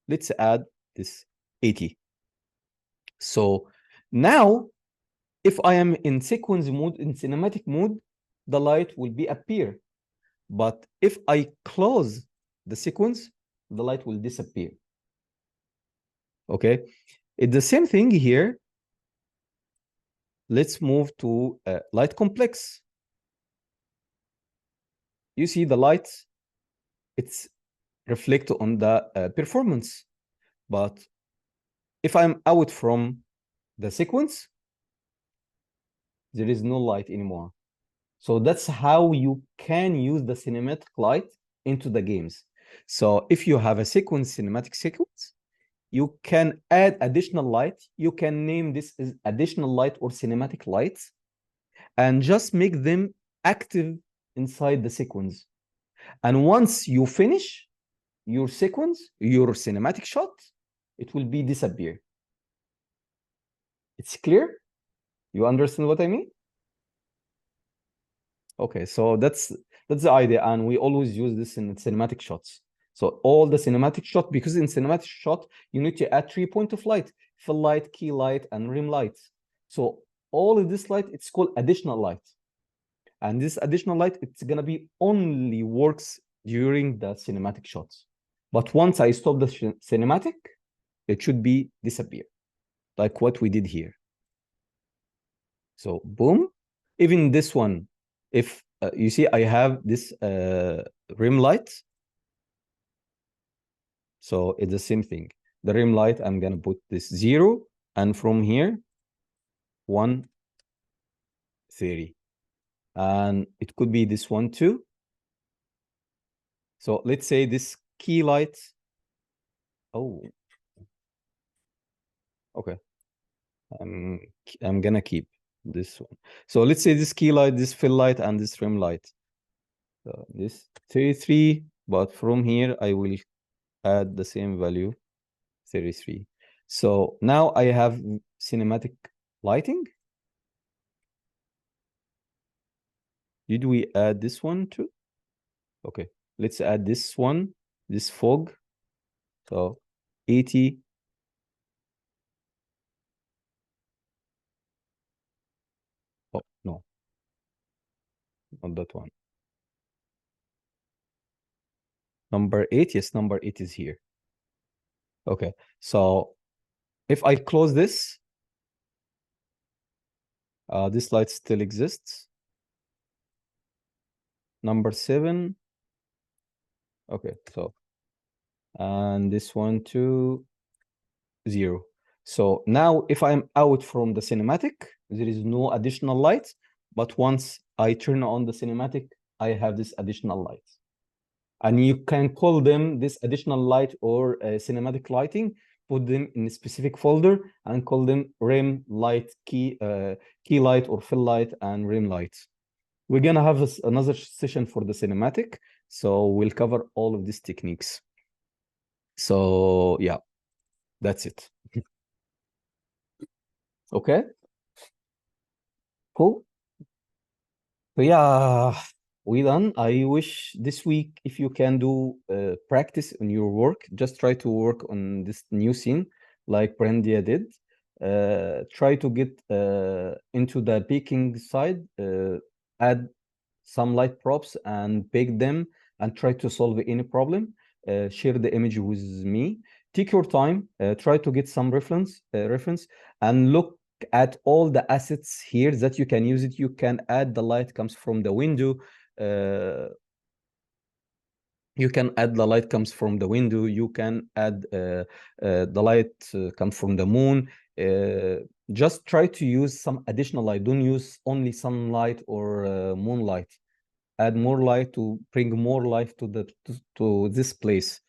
let's add this 80. So now, if I am in sequence mode, in cinematic mode, the light will be appear. But if I close the sequence, the light will disappear. Okay, it's the same thing here. Let's move to light complex. You see the light, it's reflect on the performance. But if I'm out from the sequence, there is no light anymore. So that's how you can use the cinematic light into the games. So if you have a sequence, cinematic sequence, you can add additional light. You can name this as additional light or cinematic lights and just make them active inside the sequence. And once you finish your sequence, your cinematic shot, it will be disappear. It's clear? You understand what I mean? Okay, so that's the idea, and we always use this in cinematic shots. So all the cinematic shot, because in cinematic shot you need to add 3 points of light: fill light, key light, and rim light. So all of this light, it's called additional light, and this additional light, it's gonna be only works during the cinematic shots. But once I stop the cinematic, it should be disappear, like what we did here. So boom, even this one, if you see I have this rim light, so it's the same thing. The rim light, I'm gonna put this 0, and from here 130, and it could be this one too. So let's say this key light. Oh, okay, I'm gonna keep this one. So let's say this key light, this fill light, and this rim light. So this 33, but from here I will add the same value, 33. So now I have cinematic lighting. Did we add this one too? Okay, let's add this one, this fog. So 80. Oh, no, not that one. Number 8, yes, number 8 is here. Okay, so if I close this light still exists. Number 7. Okay, so, and this one too, 0. So now if I'm out from the cinematic, there is no additional light, but once I turn on the cinematic, I have this additional light. And you can call them this additional light or cinematic lighting, put them in a specific folder and call them rim light, key light or fill light and rim light. We're gonna have another session for the cinematic, so we'll cover all of these techniques. So yeah, that's it. Okay, cool. So yeah, we done. I wish this week, if you can do practice on your work, just try to work on this new scene like Brandia did. Try to get into the baking side, add some light props and bake them and try to solve any problem. Share the image with me. Take your time, try to get some reference and look at all the assets here that you can use it. You can add the light comes from the window. You can add the light comes from the window. You can add the light comes from the moon. Just try to use some additional light. Don't use only sunlight or moonlight. add more light, to bring more life to the to this place.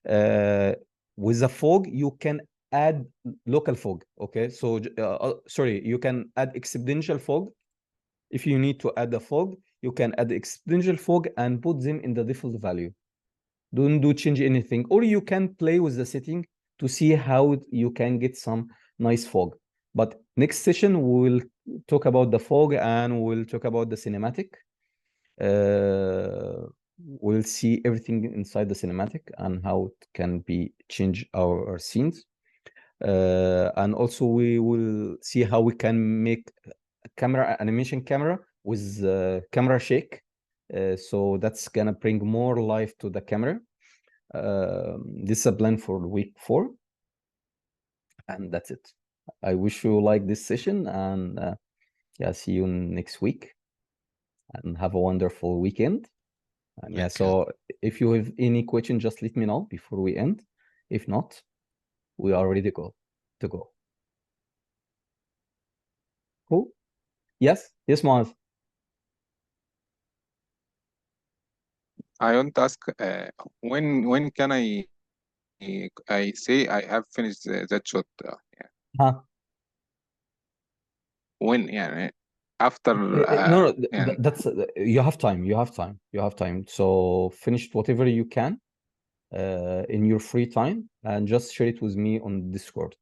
With the fog, you can add local fog. Okay, so sorry, you can add exponential fog. If you need to add the fog, you can add exponential fog and put them in the default value. Don't change anything, or you can play with the setting to see how you can get some nice fog. But next session we'll talk about the fog and we'll talk about the cinematic. We'll see everything inside the cinematic and how it can be change our scenes. And also we will see how we can make animation camera with camera shake. So that's gonna bring more life to the camera. This is a plan for week 4. And that's it. I wish you like this session, and yeah, see you next week. And have a wonderful weekend. And yeah, so if you have any question, just let me know before we end. If not, we are ready to go. Cool. Yes, Maz. I want to ask, when can I say I have finished that shot? Yeah. Huh? When? Yeah. After. No, yeah. that's you have time. You have time. So finish whatever you can in your free time and just share it with me on Discord.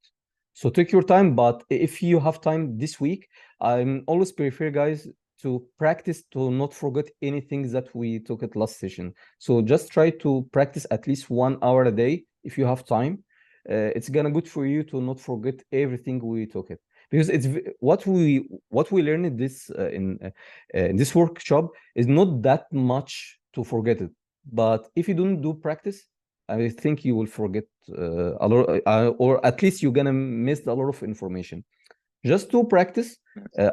So take your time, but if you have time this week, I'm always prefer guys to practice to not forget anything that we took at last session. So just try to practice at least 1 hour a day if you have time. It's gonna good for you to not forget everything we took it, because it's what we learned this in this workshop is not that much to forget it. But if you don't do practice, I think you will forget a lot, or at least you're gonna miss a lot of information. Just to practice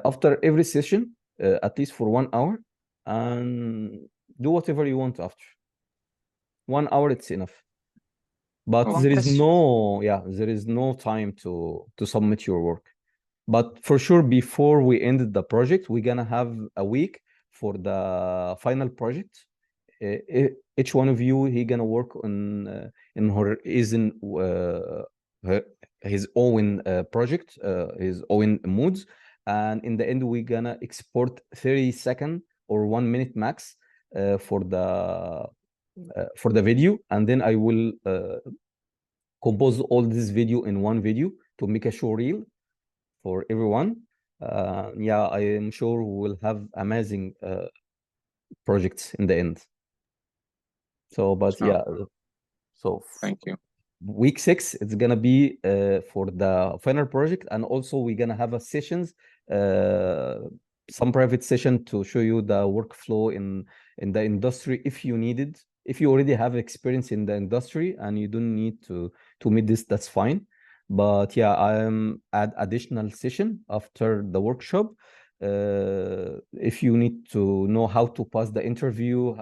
after every session, at least for 1 hour, and do whatever you want after. 1 hour, it's enough. But One there is question. there is no time to submit your work. But for sure, before we end the project, we're gonna have a week for the final project. Each one of you, he gonna work on his own project, his own moods, and in the end we're gonna export 30-second or 1 minute max for the video, and then I will compose all this video in one video to make a show reel for everyone. Yeah, I am sure we will have amazing projects in the end. So, but Sure. yeah, so Thank you. week 6, it's gonna be for the final project, and also we're gonna have a sessions, some private session to show you the workflow in the industry if you need it. If you already have experience in the industry and you don't need to meet this, that's fine. But yeah, I'm add additional session after the workshop. If you need to know how to pass the interview,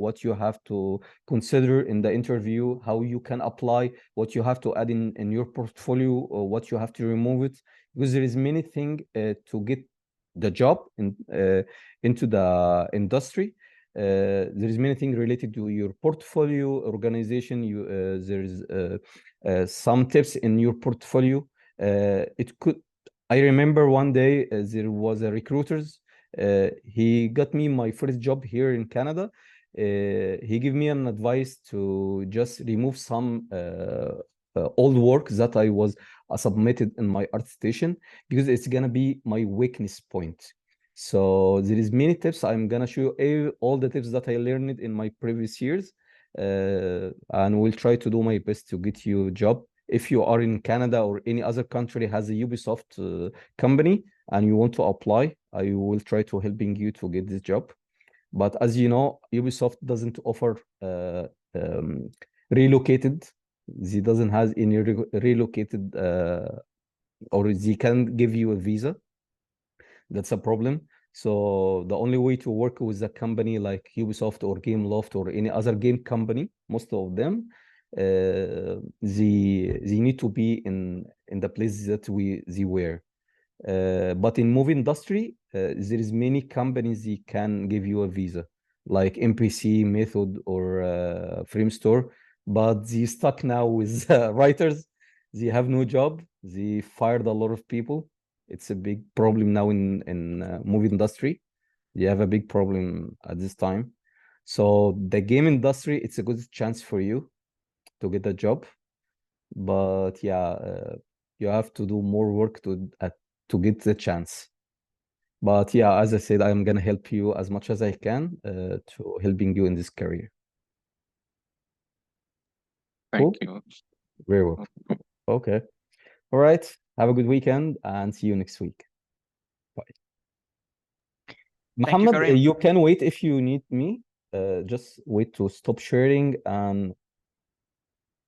what you have to consider in the interview, how you can apply, what you have to add in your portfolio, or what you have to remove it, because there is many things to get the job into the industry. There is many things related to your portfolio organization. There is some tips in your portfolio. I remember one day there was a recruiters. He got me my first job here in Canada. He gave me an advice to just remove some old work that I was submitted in my art station, because it's gonna be my weakness point. So there is many tips. I'm gonna show you all the tips that I learned in my previous years, and will try to do my best to get you a job. If you are in Canada or any other country has a Ubisoft company and you want to apply, I will try to helping you to get this job. But as you know, Ubisoft doesn't offer relocated. They doesn't have any relocated, or they can't give you a visa. That's a problem. So the only way to work with a company like Ubisoft or Gameloft or any other game company, most of them, they need to be in the places that they were. But in movie industry, there is many companies they can give you a visa. like MPC method or frame store, but they stuck now with writers. They have no job. They fired a lot of people. It's a big problem now in movie industry. They have a big problem at this time. So the game industry, it's a good chance for you to get a job, but yeah, you have to do more work to get the chance. But yeah, as I said, I'm gonna help you as much as I can to helping you in this career. Thank Cool. you. Very well. Okay. All right. Have a good weekend and see you next week. Bye. Thank you, Mohammed, Karim. you can wait if you need me. Just wait to stop sharing and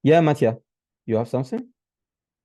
yeah, Mattia, you have something?